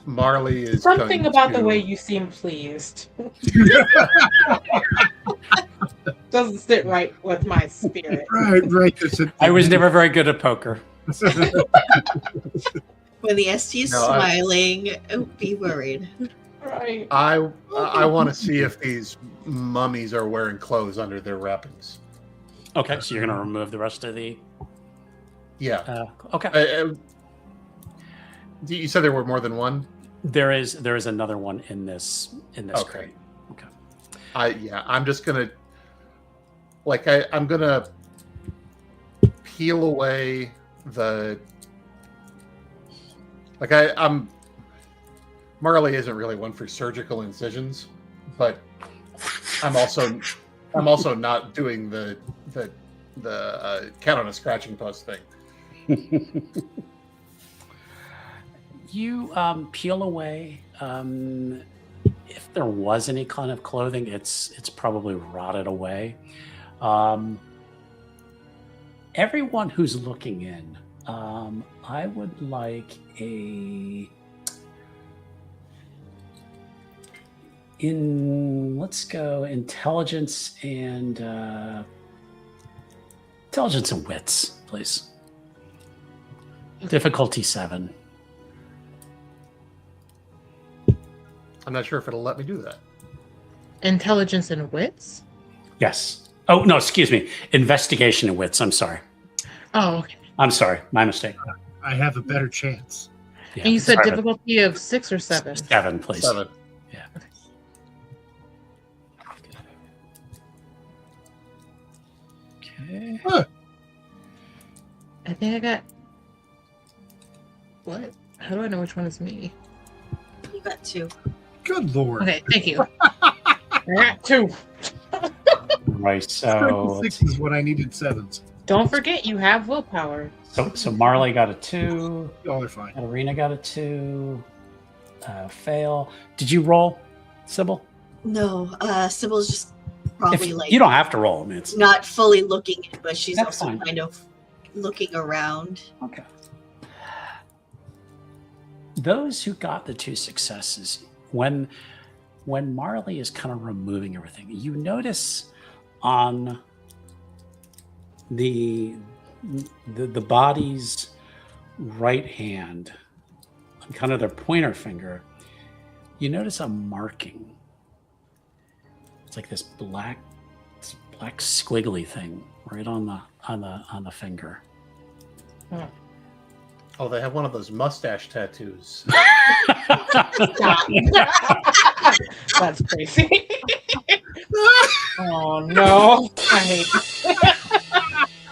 Marley is Something going about to, the way you seem pleased doesn't sit right with my spirit. Right. I was never very good at poker. When the ST is No, I- smiling, don't be worried. Right. I want to see if these mummies are wearing clothes under their wrappings. Okay, so you're going to remove the rest of the. Yeah. Okay. You said there were more than one. There is another one in this Okay. crate. Okay. I'm just gonna I'm gonna peel away the I'm Marley isn't really one for surgical incisions, but I'm also not doing the count on a scratching post thing. You peel away. If there was any kind of clothing, it's probably rotted away. Everyone who's looking in, I would like let's go intelligence and wits, please. Difficulty 7. I'm not sure if it'll let me do that. Intelligence and wits? Yes. Oh, no, excuse me. Investigation and wits. I'm sorry. Oh, okay. I'm sorry. My mistake. I have a better chance. Yeah, And you said sorry. difficulty of 6 or 7? 7, please. 7. Yeah. Okay. I think I got. What? How do I know which one is me? You got 2. Good lord. Okay, thank you. I got 2. Right. So, Six is what I needed 7s. Don't forget, you have willpower. so Marley got a 2. Y'all are fine. Arena got a 2. Fail. Did you roll, Sybil? No, Sybyl's just probably You don't have to roll. I mean, it's not fully looking in, but she's That's also fine. kind of looking around. okay. Those who got the 2 successes, when Marley is kind of removing everything, you notice on the body's right hand, kind of their pointer finger, you notice a marking. It's like this black squiggly thing right on the finger. Oh, they have one of those mustache tattoos. That's crazy. Oh no! I hate.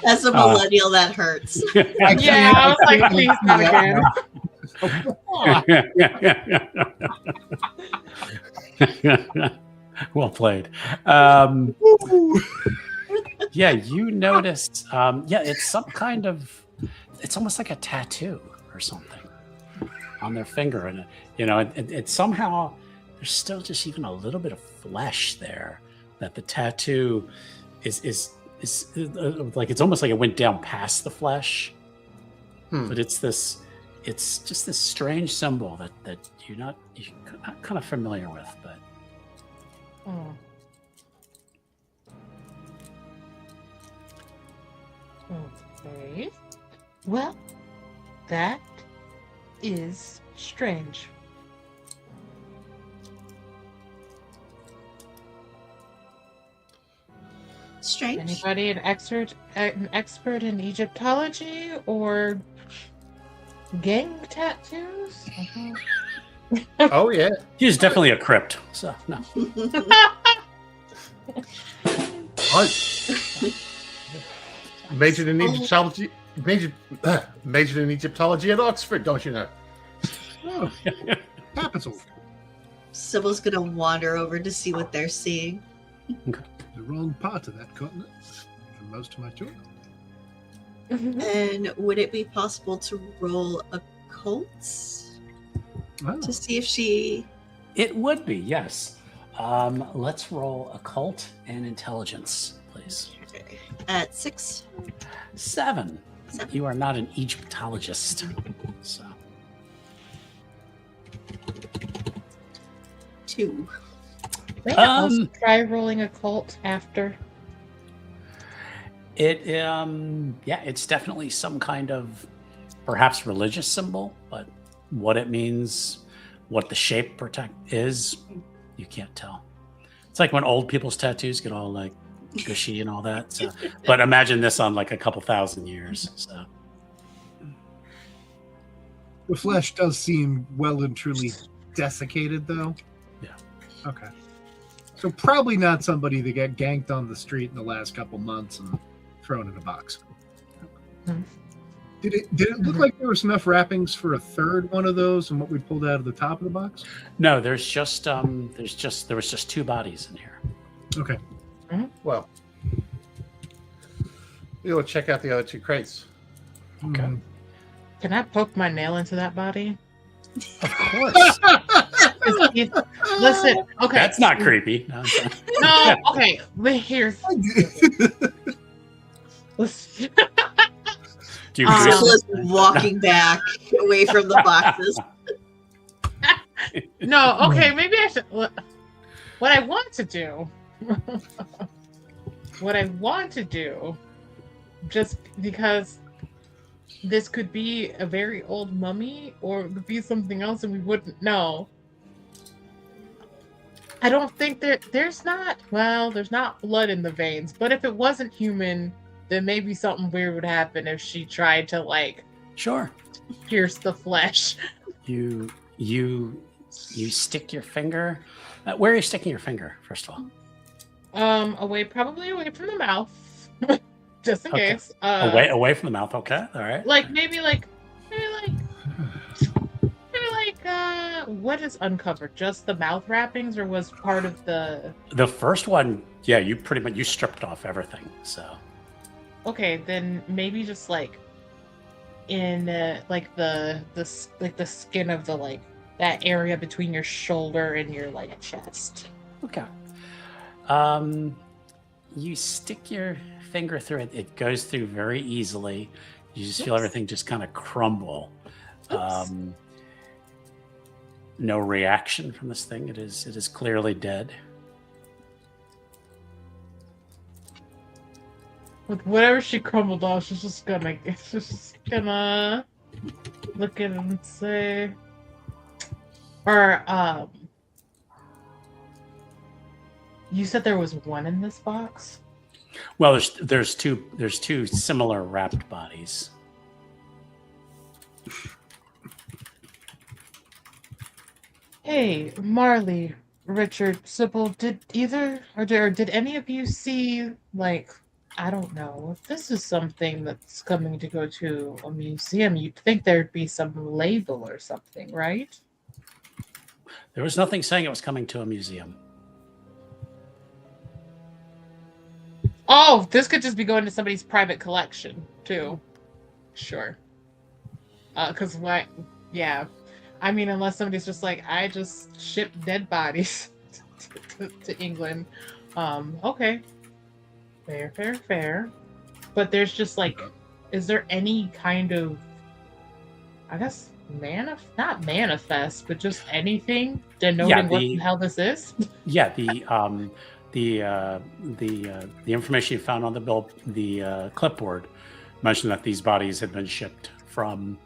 As a millennial, that hurts. Yeah, I was like, please not again. Well played. Yeah, you noticed. Yeah, it's some kind of. It's almost like a tattoo or something on their finger, and it somehow there's still just even a little bit of flesh there. That the tattoo is like it's almost like it went down past the flesh, but it's just this strange symbol that you're not kind of familiar with, but. Okay. Well, that is strange. Strange. Anybody an expert in Egyptology or gang tattoos? Oh yeah, He's definitely a crypt. So no. Majored in Egyptology. Majored in Egyptology at Oxford, don't you know? Oh, capital. Sybyl's gonna wander over to see what they're seeing. The wrong part of that continent for most of my tour. And would it be possible to roll occults Oh. to see if she? It would be, yes. Let's roll occult and intelligence, please. At 6. 7. You are not an Egyptologist. So 2. Maybe I'll try rolling occult after. it's definitely some kind of perhaps religious symbol, but what it means, what the shape is, you can't tell. It's like when old people's tattoos get all like gushy and all that. So, but imagine this on like a couple thousand years. So The flesh does seem well and truly desiccated, though. Yeah. Okay. So probably not somebody that got ganked on the street in the last couple months and thrown in a box. Hmm. Did it look like there was enough wrappings for a third one of those and what we pulled out of the top of the box? no, there was just 2 bodies in here. Okay. Well, we'll check out the other 2 crates. Okay. Mm. Can I poke my nail into that body? Of course. Listen, okay. That's not creepy. No, it's not. No, okay. Wait, here's. Listen. Do you Sybil is walking back away from the boxes. No, okay, maybe I should. What I want to do. What I want to do, just because this could be a very old mummy or it could be something else and we wouldn't know. I don't think there's not blood in the veins, but if it wasn't human, then maybe something weird would happen if she tried to like Sure. pierce the flesh. You stick your finger. Where are you sticking your finger, first of all? Probably away from the mouth. Just in Okay. case. Away from the mouth. Okay, all right. Maybe what is uncovered? Just the mouth wrappings, or was part of the? The first one, yeah, you pretty much stripped off everything. So Okay, then maybe just like in the skin of the like that area between your shoulder and your like chest. okay. You stick your finger through it. It goes through very easily. You just feel Oops. everything just kind of crumble. Oops. No reaction from this thing. It is clearly dead. With whatever she crumbled off, she's just gonna look at it and say, Or you said there was one in this box? Well, there's two similar wrapped bodies. Hey, Marley, Richard, Sybyl, did any of you see, like, I don't know, if this is something that's coming to go to a museum, you'd think there'd be some label or something, right? There was nothing saying it was coming to a museum. Oh, this could just be going to somebody's private collection, too. Sure. Because what? Yeah. I mean, unless somebody's just like, I just ship dead bodies to England. Okay. Fair. But there's just like, is there any kind of, I guess, not manifest, but just anything denoting what the hell this is? Yeah, the information you found on the clipboard mentioned that these bodies had been shipped from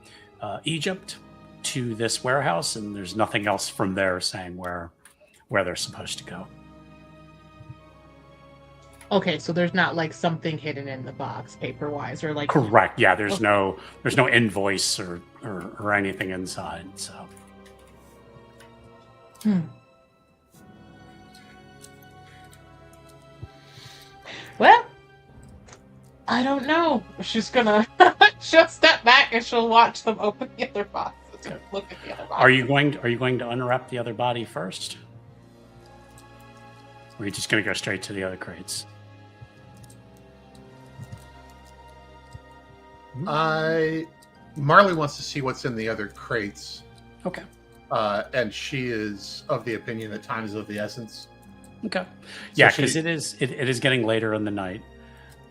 Egypt to this warehouse, and there's nothing else from there saying where they're supposed to go. Okay, so there's not like something hidden in the box paper-wise, or like. Correct. Yeah, there's no invoice or anything inside. So. Well, I don't know. She's gonna she'll step back and she'll watch them open the other boxes and look at the other boxes. Are you going to unwrap the other body first? Or are you just going to go straight to the other crates? Marley wants to see what's in the other crates. Okay. And she is of the opinion that time is of the essence. Okay. Yeah, because it is getting later in the night.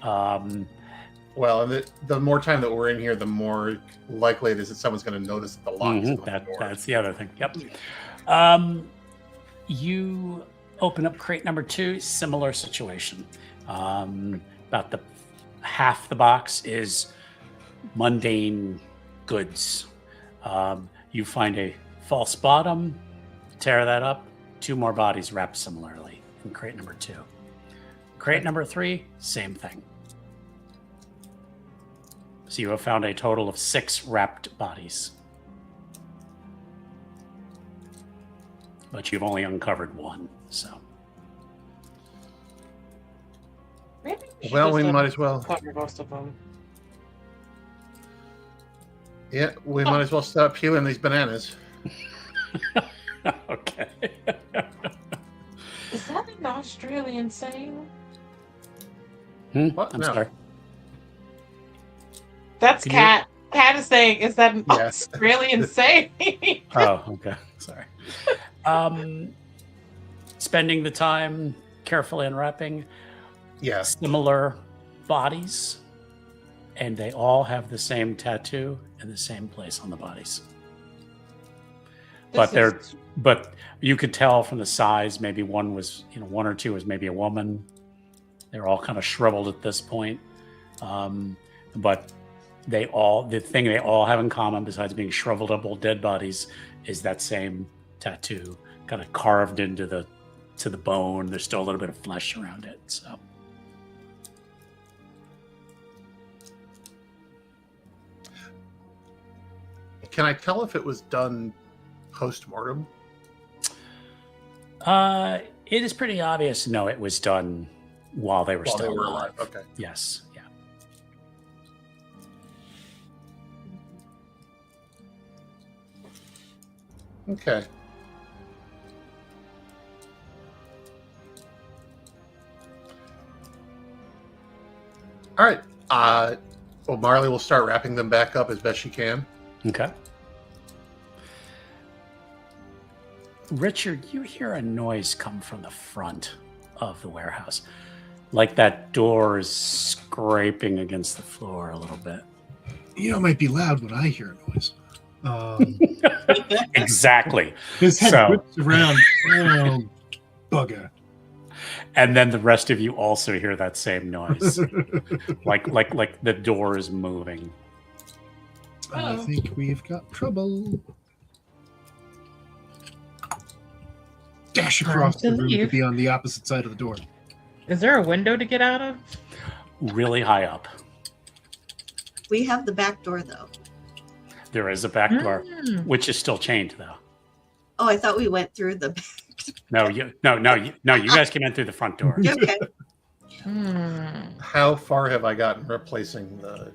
Well, and the more time that we're in here, the more likely it is that someone's going to notice the locks. That's the other thing. Yep. You open up crate number 2. Similar situation. About half the box is mundane goods. You find a false bottom, tear that up. 2 more bodies wrapped similarly in crate number 2. Crate number 3, same thing. So you have found a total of 6 wrapped bodies. But you've only uncovered 1, so. Maybe we might as well. Cover most of them. Yeah, we might as well stop peeling these bananas. Okay. Is that an Australian saying? What? I'm No. sorry. That's Can Cat. Cat is saying, is that an Yeah. Australian saying? Oh, okay. Sorry. Spending the time carefully unwrapping similar bodies, and they all have the same tattoo in the same place on the bodies. But you could tell from the size, maybe one was, 1 or 2 was maybe a woman. They're all kind of shriveled at this point. But the thing they all have in common, besides being shriveled up old dead bodies, is that same tattoo, kind of carved into the bone. There's still a little bit of flesh around it. So. Can I tell if it was done post-mortem? It is pretty obvious. No, it was done while they were still alive. Okay. Yes. Yeah. Okay. All right. Well, Marley will start wrapping them back up as best she can. Okay. Richard, you hear a noise come from the front of the warehouse. Like that door is scraping against the floor a little bit. It might be loud when I hear a noise. Exactly. His head whips around. Oh, bugger. And then the rest of you also hear that same noise. like the door is moving. I think we've got trouble. dash across Time the to room to leave. be on the opposite side of the door. Is there a window to get out of? Really high up. We have the back door, though. There is a back door, Mm. which is still chained, though. Oh, I thought we went through the back. No, you guys came in through the front door. Okay. Hmm. How far have I gotten replacing the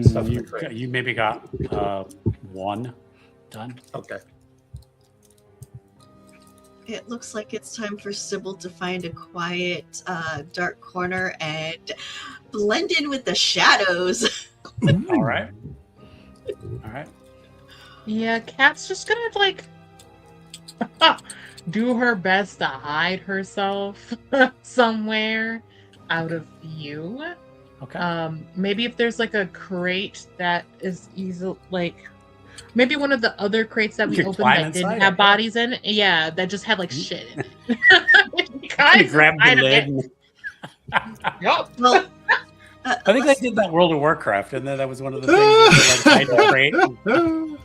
stuff in the crate? You maybe got one done. Okay. It looks like it's time for Sybil to find a quiet, dark corner and blend in with the shadows. All right. All right. Yeah, Kat's just gonna like do her best to hide herself somewhere out of view. Okay. Maybe if there's like a crate that is easy, like maybe one of the other crates that You we could opened climb that didn't inside have it, bodies in it. Yeah, that just had like shit in it. You Guys, grab the hide a lid. bit. and- Yup. Well, I think they unless, did that World of Warcraft, and then that was one of the things. You had to, like, hide the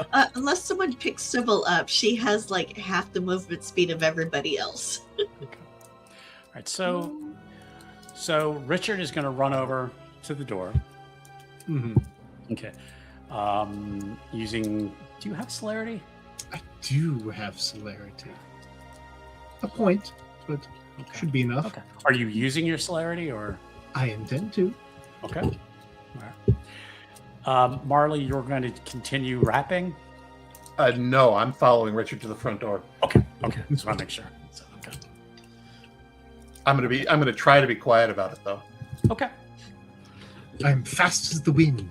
crate. unless someone picks Sybil up, she has like half the movement speed of everybody else. All right. So Richard is going to run over to the door. Mhm. Okay. Using. Do you have celerity? I do have celerity. A point, but should be enough. Okay. Are you using your celerity or? I intend to. Okay. All right. Marley, you're going to continue rapping. No, I'm following Richard to the front door. Okay. Okay. Just want to make sure. So, okay. I'm gonna try to be quiet about it though. Okay. I'm fast as the wind.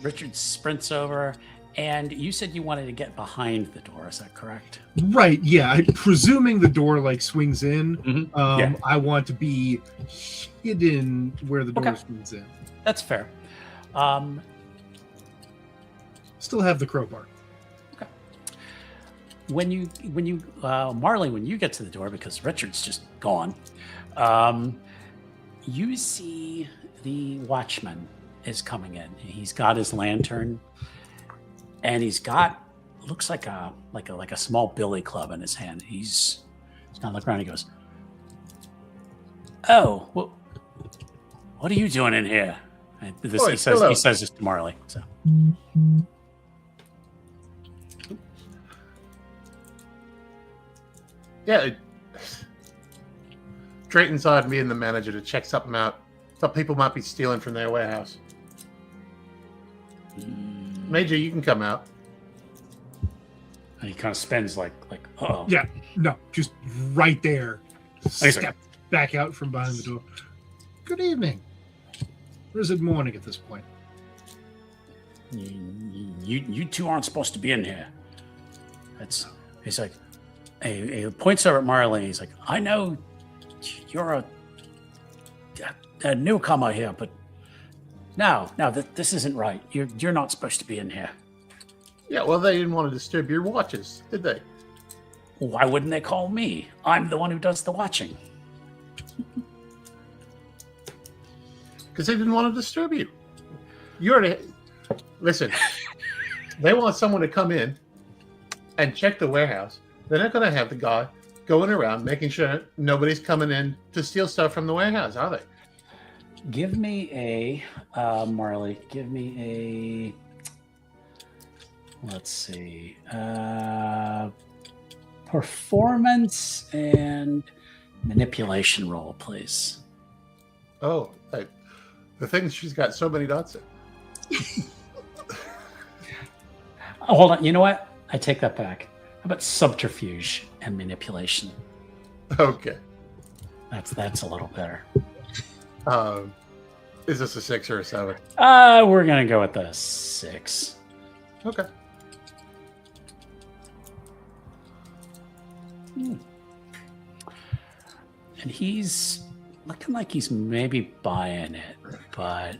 Richard sprints over, and you said you wanted to get behind the door. Is that correct? Right, yeah. Presuming the door like swings in, Mhm. Yeah. I want to be hidden where the door Okay. swings in. That's fair. Still have the crowbar. When you Marley, when you get to the door, because Richard's just gone, you see the watchman is coming in. He's got his lantern, and he's got looks like a small billy club in his hand. He's gonna look around. And he goes, "Oh, what are you doing in here?" And Oh, he hello. says this to Marley. So Yeah. Drayton's hired me and the manager to check something out. Thought people might be stealing from their warehouse. Major, you can come out. and he kind of spins like oh Yeah, no, just right there. sorry. Step back out from behind the door. Good evening. Or is it morning at this point? You two aren't supposed to be in here. He's like, he points over at Marley. He's like, I know you're a newcomer here, but no, this isn't right. You're not supposed to be in here. Yeah, well, they didn't want to disturb your watches, did they? Why wouldn't they call me? I'm the one who does the watching. Because they didn't want to disturb you. You already listen. They want someone to come in and check the warehouse. They're not going to have the guy going around making sure nobody's coming in to steal stuff from the warehouse, are they? Give me a Marley. Give me a. Let's see. Performance and manipulation roll, please. Oh, the thing she's got so many dots in. Oh, hold on. You know what? I take that back. How about subterfuge and manipulation? Okay. That's a little better. Is this a 6 or a 7? We're gonna go with the 6. Okay. And he's looking like he's maybe buying it, but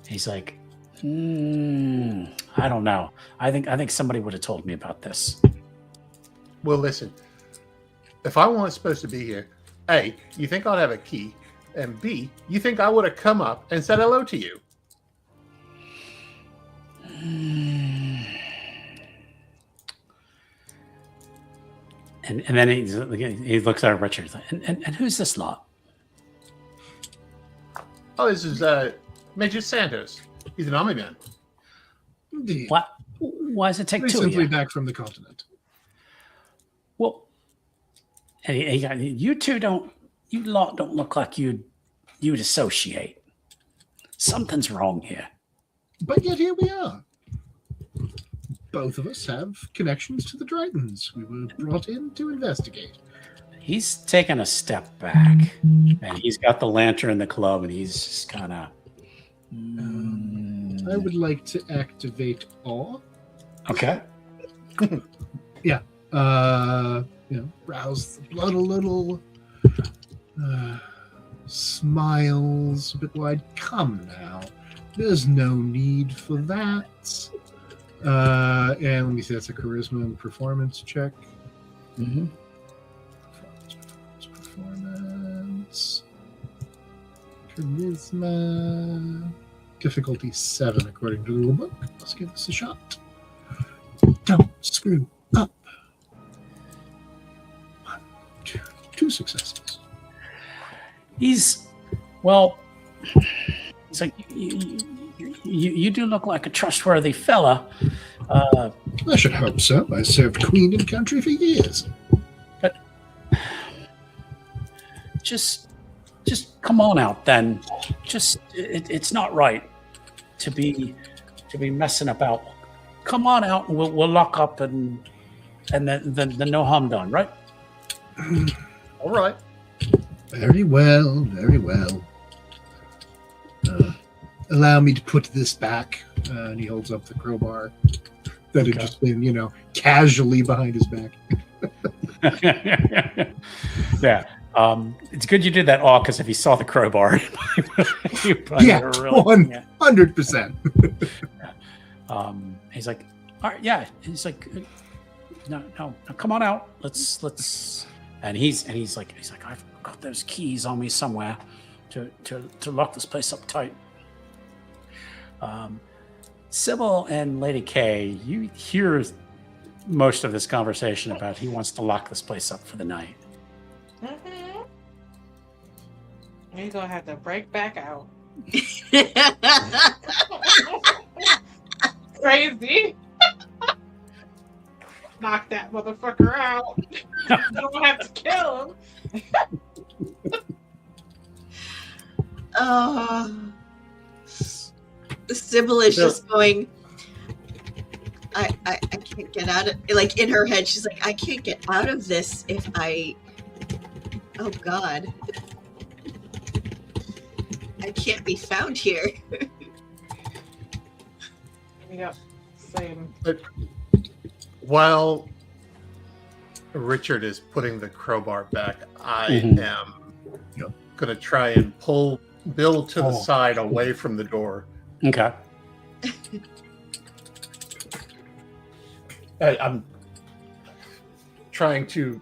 he's like, I don't know. I think somebody would have told me about this. Well, listen. If I wasn't supposed to be here, A, you think I'd have a key, and B, you think I would have come up and said hello to you. And then he looks at Richard. And who's this lot? Oh, this is Major Santos. He's an army man. Indeed. What? Why does it take two of Recently you? back from the continent. Well, you lot don't look like you'd associate. Something's wrong here. But yet here we are. Both of us have connections to the Draytons. We were brought in to investigate. He's taken a step back, and he's got the lantern in the club, and he's just kind of. I would like to activate awe. Okay. Rouse the blood a little. Smiles a bit wide. Come now. There's no need for that. And let me see, that's a charisma and performance check. Mm-hmm. Performance. Charisma. Difficulty 7, according to the rule book. Let's give this a shot. Don't screw up. 1, 2, 2 successes. He's like, you do look like a trustworthy fella. I should hope so. I served Queen and country for years. But just come on out then. It's not right to be messing about. Come on out and we'll lock up and then no harm done, right? All right. Very well, very well. Allow me to put this back. And he holds up the crowbar that had just been, casually behind his back. Yeah. It's good you did that all, because if he saw the crowbar, he probably Yeah, really, 100%. He's like, all right, yeah. He's like, no, come on out. Let's. And he's like, I've got those keys on me somewhere to lock this place up tight. Sybyl and Lady K, you hear most of this conversation about he wants to lock this place up for the night. Mm-hmm. You're gonna have to break back out. Crazy. Knock that motherfucker out. You don't have to kill him. Sybyl is just going, I can't get out of, like, in her head, she's like, I can't get out of this if oh God. I can't be found here. Yep, same. But while Richard is putting the crowbar back, I am going to try and pull Bill to the side away from the door. Okay. I'm trying to,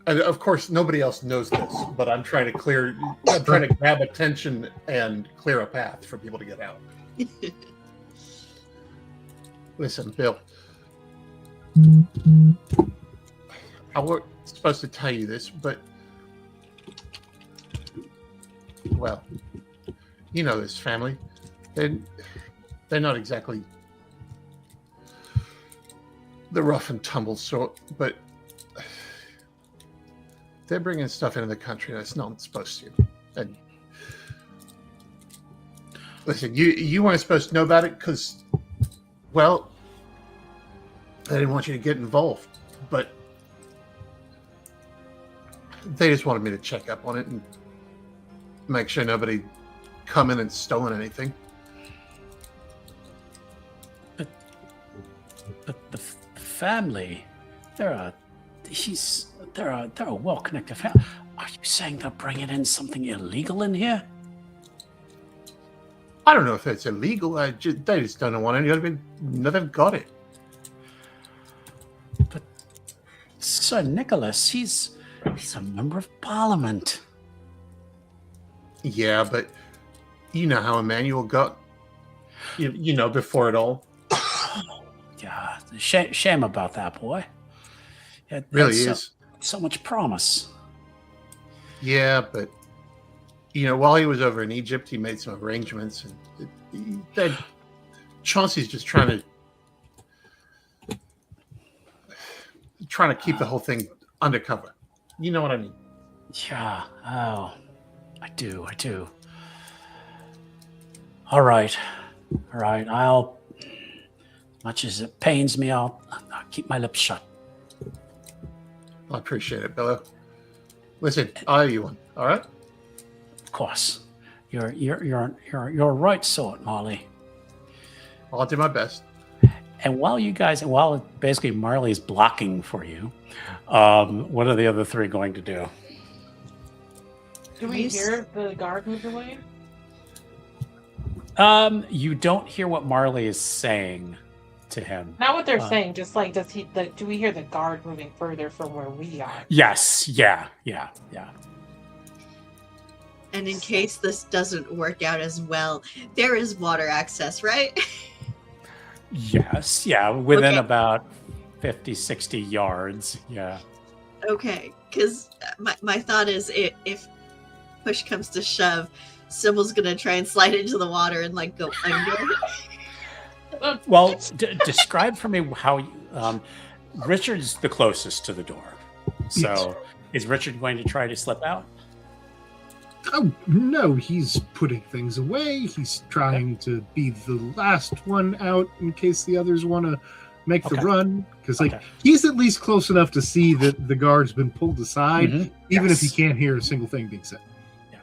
and of course, nobody else knows this, but I'm trying to grab attention and clear a path for people to get out. Listen, Bill, I wasn't supposed to tell you this, but, well, you know this family. They're not exactly the rough and tumble sort, but they're bringing stuff into the country that's not supposed to. And listen, you weren't supposed to know about it because, well, they didn't want you to get involved, but they just wanted me to check up on it and make sure nobody come in and stolen anything. But the family, they're a well-connected family. Are you saying they're bringing in something illegal in here? I don't know if it's illegal. They just don't want anyone. They've got it. But Sir Nicholas, he's a member of Parliament. Yeah, but you know how Emmanuel got. You know, before it all. Yeah, shame about that, boy. It Really had is. so much promise. Yeah, but while he was over in Egypt, he made some arrangements, and that Chauncey's just trying to keep the whole thing undercover. You know what I mean? Yeah. Oh, I do. All right. I'll, much as it pains me, I'll keep my lips shut. I appreciate it, Billo. Listen, I owe you one. All right. Of course. You're a right sort, Marley. I'll do my best. And while basically Marley's blocking for you, what are the other three going to do? Do we hear the guard move away? You don't hear what Marley is saying to him. Not what they're saying, just like, do we hear the guard moving further from where we are? Yes, yeah. And in case this doesn't work out as well, there is water access, right? Yes, yeah, within Okay. about 50, 60 yards, yeah. Okay, because my thought is if push comes to shove, Sybyl's gonna try and slide into the water and like go under. Well, describe for me how Richard's the closest to the door. So is Richard going to try to slip out? Oh, no, he's putting things away. He's trying to be the last one out in case the others want to make the run. Because he's at least close enough to see that the guard's been pulled aside, even if he can't hear a single thing being said. Yeah.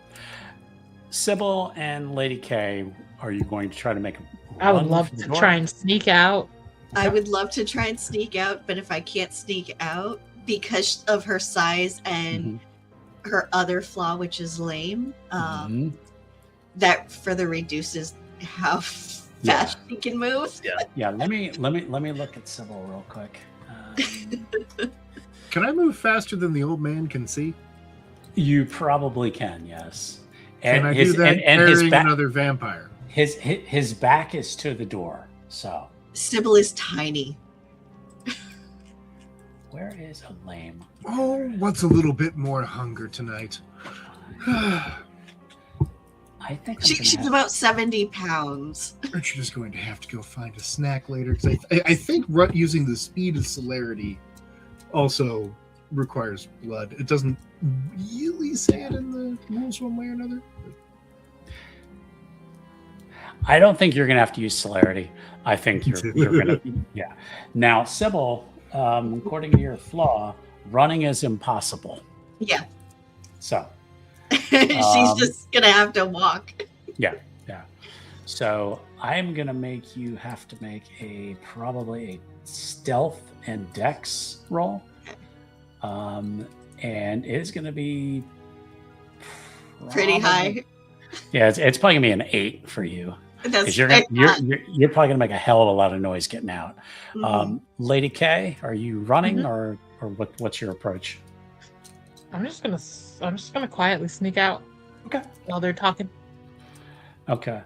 Sybyl and Lady K, are you going to try to make a I would run love for the to door? try and sneak out. I would love to try and sneak out, but if I can't sneak out because of her size and her other flaw, which is lame, that further reduces how fast she can move. Yeah. Let me look at Sybyl real quick. Can I move faster than the old man can see? You probably can, yes. And Can I do that carrying another vampire? His back is to the door. So Sybyl is tiny. where is a lame? Oh, what's a little bit more hunger tonight? I think She's about 70 pounds. Richard is going to have to go find a snack later because I think using the speed of celerity also requires blood. It doesn't really say it in the rules one way or another. I don't think you're going to have to use celerity. I think you're going to. Yeah. Now, Sybyl, according to your flaw, running is impossible. Yeah. So she's just gonna have to walk. Yeah. So I'm gonna make you have to make probably a stealth and dex roll, and it's gonna be pretty high. Yeah, it's probably gonna be an 8 for you. That's You're probably gonna make a hell of a lot of noise getting out. Lady K, are you running or what's your approach? I'm just gonna quietly sneak out. Okay. While they're talking. Okay.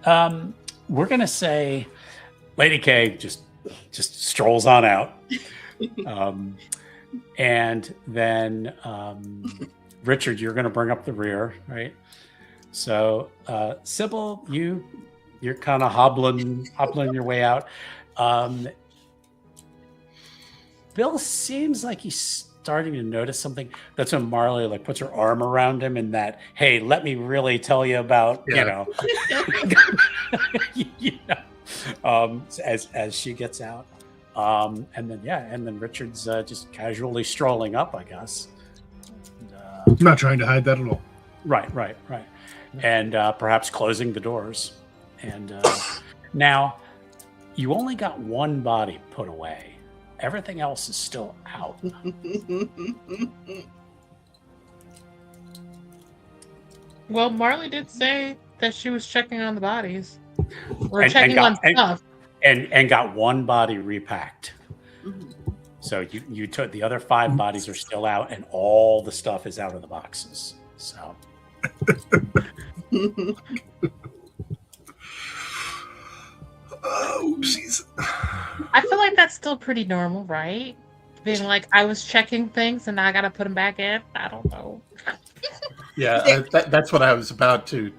We're gonna say Lady K just strolls on out. And then Richard, you're gonna bring up the rear, right? So Sybyl, you're kind of hobbling your way out. Bill seems like he's starting to notice something. That's when Marley puts her arm around him and that, hey, let me really tell you about, as she gets out. And then Richard's just casually strolling up, I guess. I'm not trying to hide that at all. Right. And perhaps closing the doors. And now you only got one body put away. Everything else is still out. Well, Marley did say that she was checking on the bodies. Or checking on stuff. And got one body repacked. So you took the other 5 bodies are still out, and all the stuff is out of the boxes. So. Oh, jeez. I feel like that's still pretty normal, right? being like, I was checking things and now I gotta put them back in. I don't know. Yeah, that's what I was about to.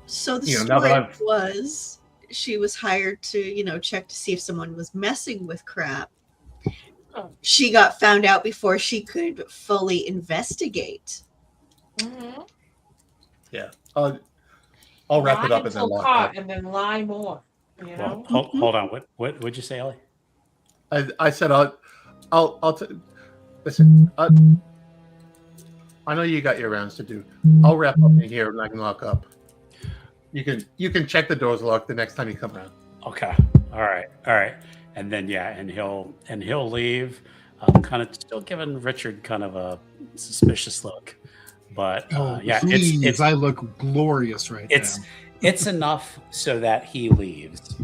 So the Now that story I've- was she was hired to, check to see if someone was messing with crap. Oh. She got found out before she could fully investigate. Mm-hmm. Yeah, I'll wrap it up and then until lock caught, up. and then lie more. You know. Well, hold on. What would you say, Ellie? I said listen. I know you got your rounds to do. I'll wrap up in here and I can lock up. You can check the doors locked the next time you come around. Okay. All right. And then he'll leave. I'm kind of still giving Richard kind of a suspicious look, but please, I look glorious right now. It's enough so that he leaves.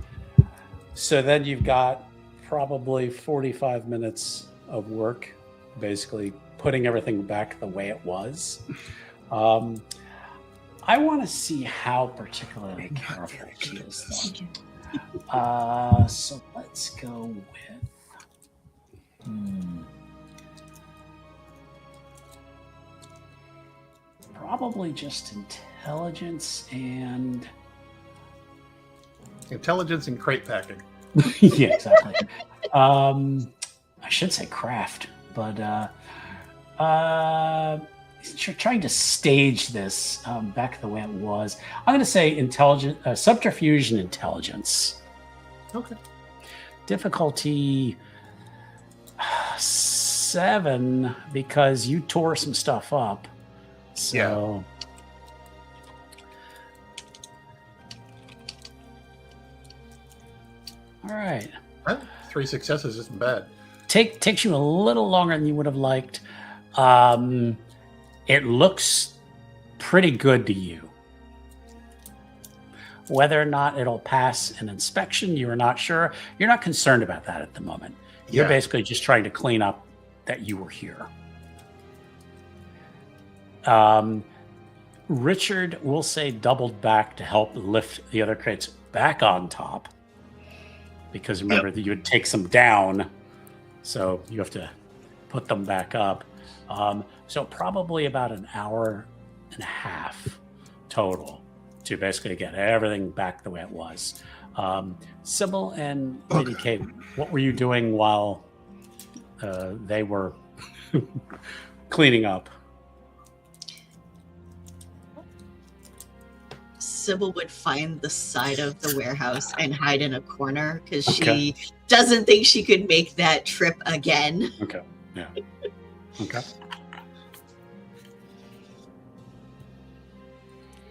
So then you've got probably 45 minutes of work, basically putting everything back the way it was. I want to see how particularly careful she is. So let's go with probably just intelligence and crate packing. yeah, exactly. I should say craft, but trying to stage this back the way it was. I'm going to say subterfuge and intelligence. Okay. Difficulty 7 because you tore some stuff up. So. All right. 3 successes isn't bad. Takes you a little longer than you would have liked. It looks pretty good to you. Whether or not it'll pass an inspection, you are not sure. You're not concerned about that at the moment. You're basically just trying to clean up that you were here. Richard will say doubled back to help lift the other crates back on top. Because remember that you would take some down, so you have to put them back up. So probably about an hour and a half total to basically get everything back the way it was. Sybyl and Lady Kate, what were you doing while they were cleaning up? Sybyl would find the side of the warehouse and hide in a corner because she doesn't think she could make that trip again. Okay. Yeah. Okay.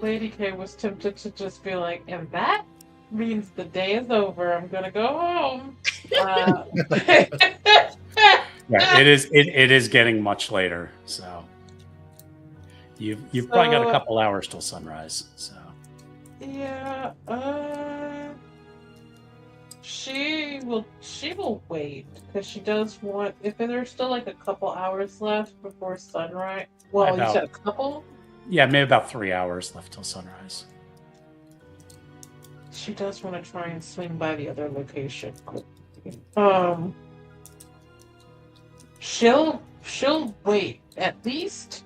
Lady K was tempted to just be like, and that means the day is over. I'm gonna go home. Yeah, it is getting much later, so you've probably got a couple hours till sunrise. So yeah, she will wait because she does want. If there's still like a couple hours left before sunrise. Well, you said a couple. Yeah, maybe about 3 hours left till sunrise. She does want to try and swing by the other location. She'll wait at least.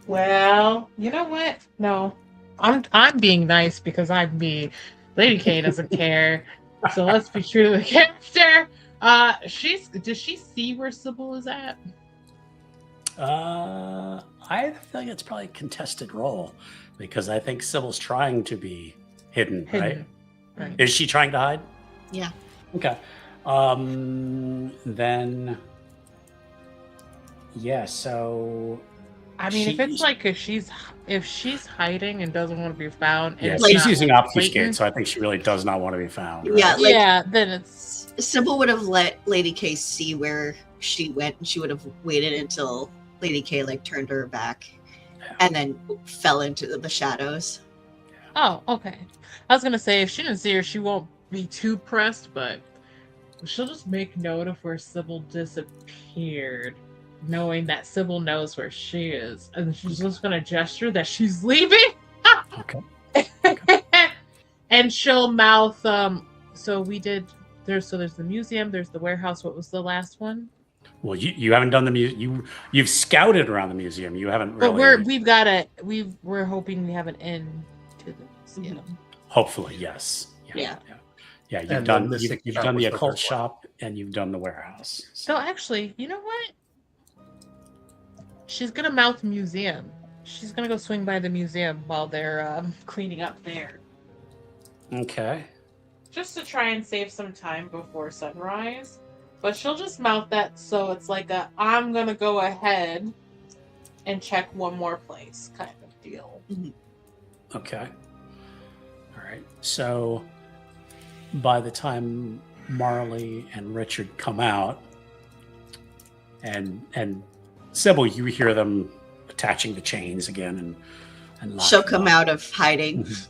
Well, you know what? No, I'm being nice because I'm me. Lady K doesn't care, so let's be true to the character. Does she see where Sybyl is at? I feel like it's probably a contested role because I think Sybyl's trying to be hidden. Right? Is she trying to hide? Yeah. Okay. Then yeah, so I mean, if she's hiding and doesn't want to be found, and she's using obfuscate, so I think she really does not want to be found. Right? Yeah, then it's Sybyl would have let Lady K see where she went, and she would have waited until Lady K turned her back, and then fell into the shadows. Oh, okay. I was gonna say if she didn't see her, she won't be too pressed, but she'll just make note of where Sybyl disappeared, knowing that Sybyl knows where she is, and she's just gonna gesture that she's leaving. Okay. And she'll mouth, so we did there's the museum, there's the warehouse. What was the last one? Well, you haven't done the museum. You've scouted around the museum. You haven't But really. we're hoping we have an end to the museum. Hopefully, yes. Yeah. Yeah, you've And done then the you've shop done was the the occult third one. shop and you've done the warehouse. So actually, you know what? She's gonna mouth museum. She's gonna go swing by the museum while they're cleaning up there, Okay. just to try and save some time before sunrise. But she'll just mouth that so it's like I'm gonna go ahead and check one more place kind of deal. Okay. All right. So by the time Marley and Richard come out, and Sybyl, you hear them attaching the chains again and She'll locking come up. out of hiding. Mhm.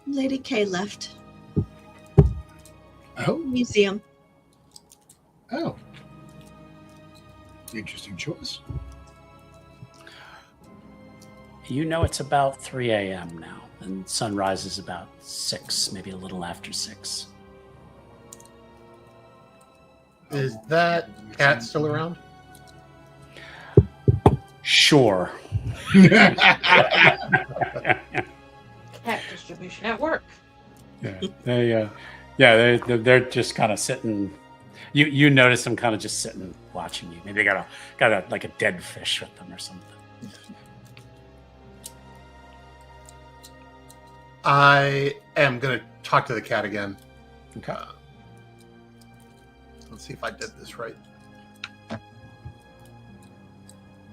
Lady K left. Oh, Museum. oh. Interesting choice. You know it's about 3 a.m. now, and sunrise is about 6, maybe a little after 6. Is that cat still around? Sure. Cat distribution at work. They're just kind of sitting. You notice them kind of just sitting watching you. Maybe they got a like a dead fish with them or something. I am going to talk to the cat again. Okay. Let's see if I did this right.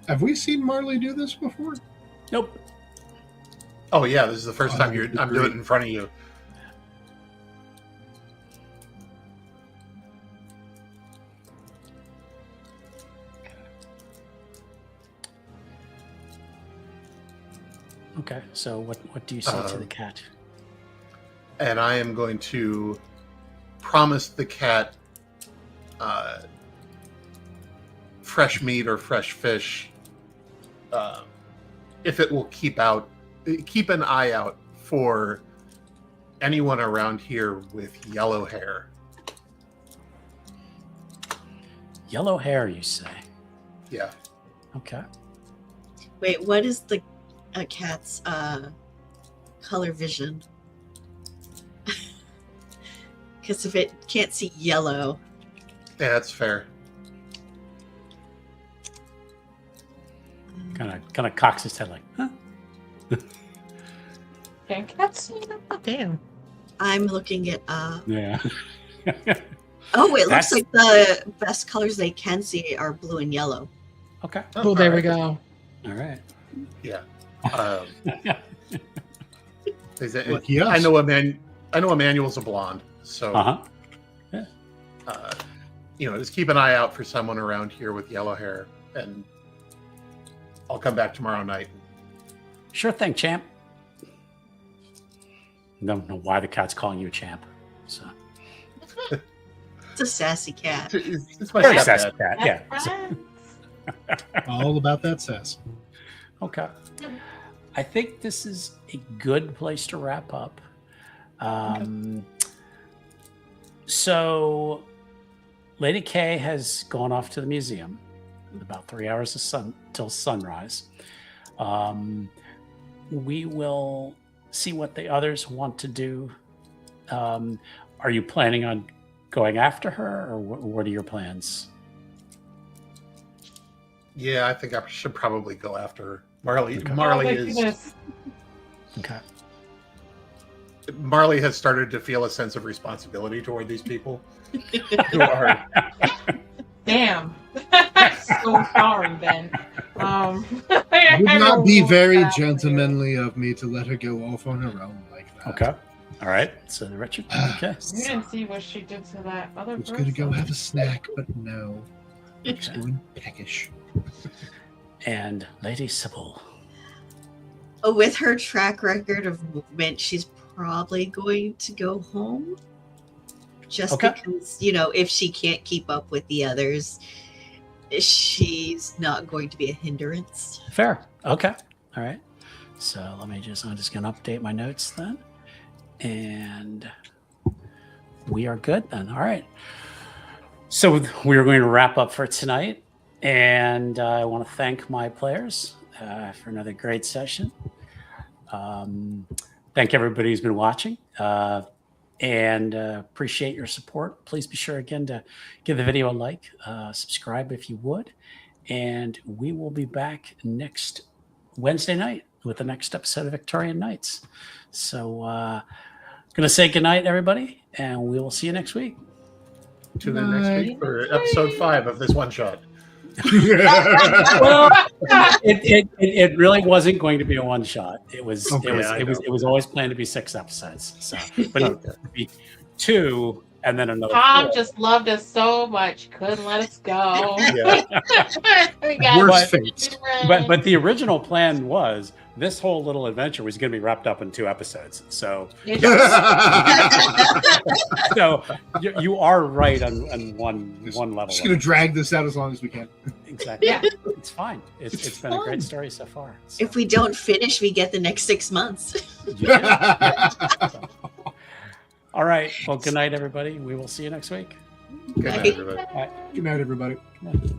Have we seen Marley do this before? Nope. Oh yeah, this is the first time that'd be I'm doing it great. in front of you. Okay. So what do you say to the cat? And I am going to promise the cat fresh meat or fresh fish if it will keep an eye out for anyone around here with yellow hair. Yellow hair, you say? Yeah. Okay. Wait, what is the cat's color vision? Because if it can't see yellow, Yeah, that's fair. Kind of cocks his head like, huh? Can cats see them? Oh, damn. I'm looking at. Yeah. Oh, it looks That's- like the best colors they can see are blue and yellow. Okay. Oh, there we alright. go. All right. Yeah. Is it- Lucky us. I know Emmanuel's a blonde, so Uh-huh. just keep an eye out for someone around here with yellow hair, and I'll come back tomorrow night. Sure thing, champ. Don't know why the cat's calling you a champ. So It's a sassy cat. It's my very stepdad. sassy cat. Yeah. So- All about that sass. okay. I think this is a good place to wrap up. So, Lady K has gone off to the museum. About 3 hours of sun till sunrise. We will see what the others want to do. Are you planning on going after her, or what are your plans? Yeah, I think I should probably go after her. Marley. Okay. Marley Oh, my is. goodness. Okay. Marley has started to feel a sense of responsibility toward these people who are. Damn. So sorry, Ben. It would not be very gentlemanly of me to let her go off on her own like that. Okay. All right. So Richard. Okay. You didn't see what she did to that other I was person. going to go have a snack, but no. I'm just Okay. going peckish. And Lady Sybyl. Oh, with her track record of movement, she's probably going to go home. Just Okay. because, if she can't keep up with the others, she's not going to be a hindrance. Fair. Okay. All right. So I'm just going to update my notes then. And we are good then. All right. So we are going to wrap up for tonight. And I want to thank my players for another great session. Thank everybody who's been watching. And appreciate your support. Please be sure again to give the video a like, subscribe if you would, and we will be back next Wednesday night with the next episode of Victorian Nights. So gonna say goodnight, everybody, and we will see you next week. Tune in next week for episode 5 of this one shot. Well, it really wasn't going to be a one shot. It was always planned to be 6 episodes. So, but it would be 2 and then another. Tom 4. just loved us so much, couldn't let us go. Yeah. We got Worst fate. But the original plan was this whole little adventure was going to be wrapped up in 2 episodes. So so you are right on one level. Just gonna drag this out as long as we can. Exactly. Yeah. It's fine. It's been a great story so far. So, If we don't finish, we get the next 6 months. yeah. So, all right. Well, good night, everybody. We will see you next week. Good night, everybody. Good night, everybody. Good night.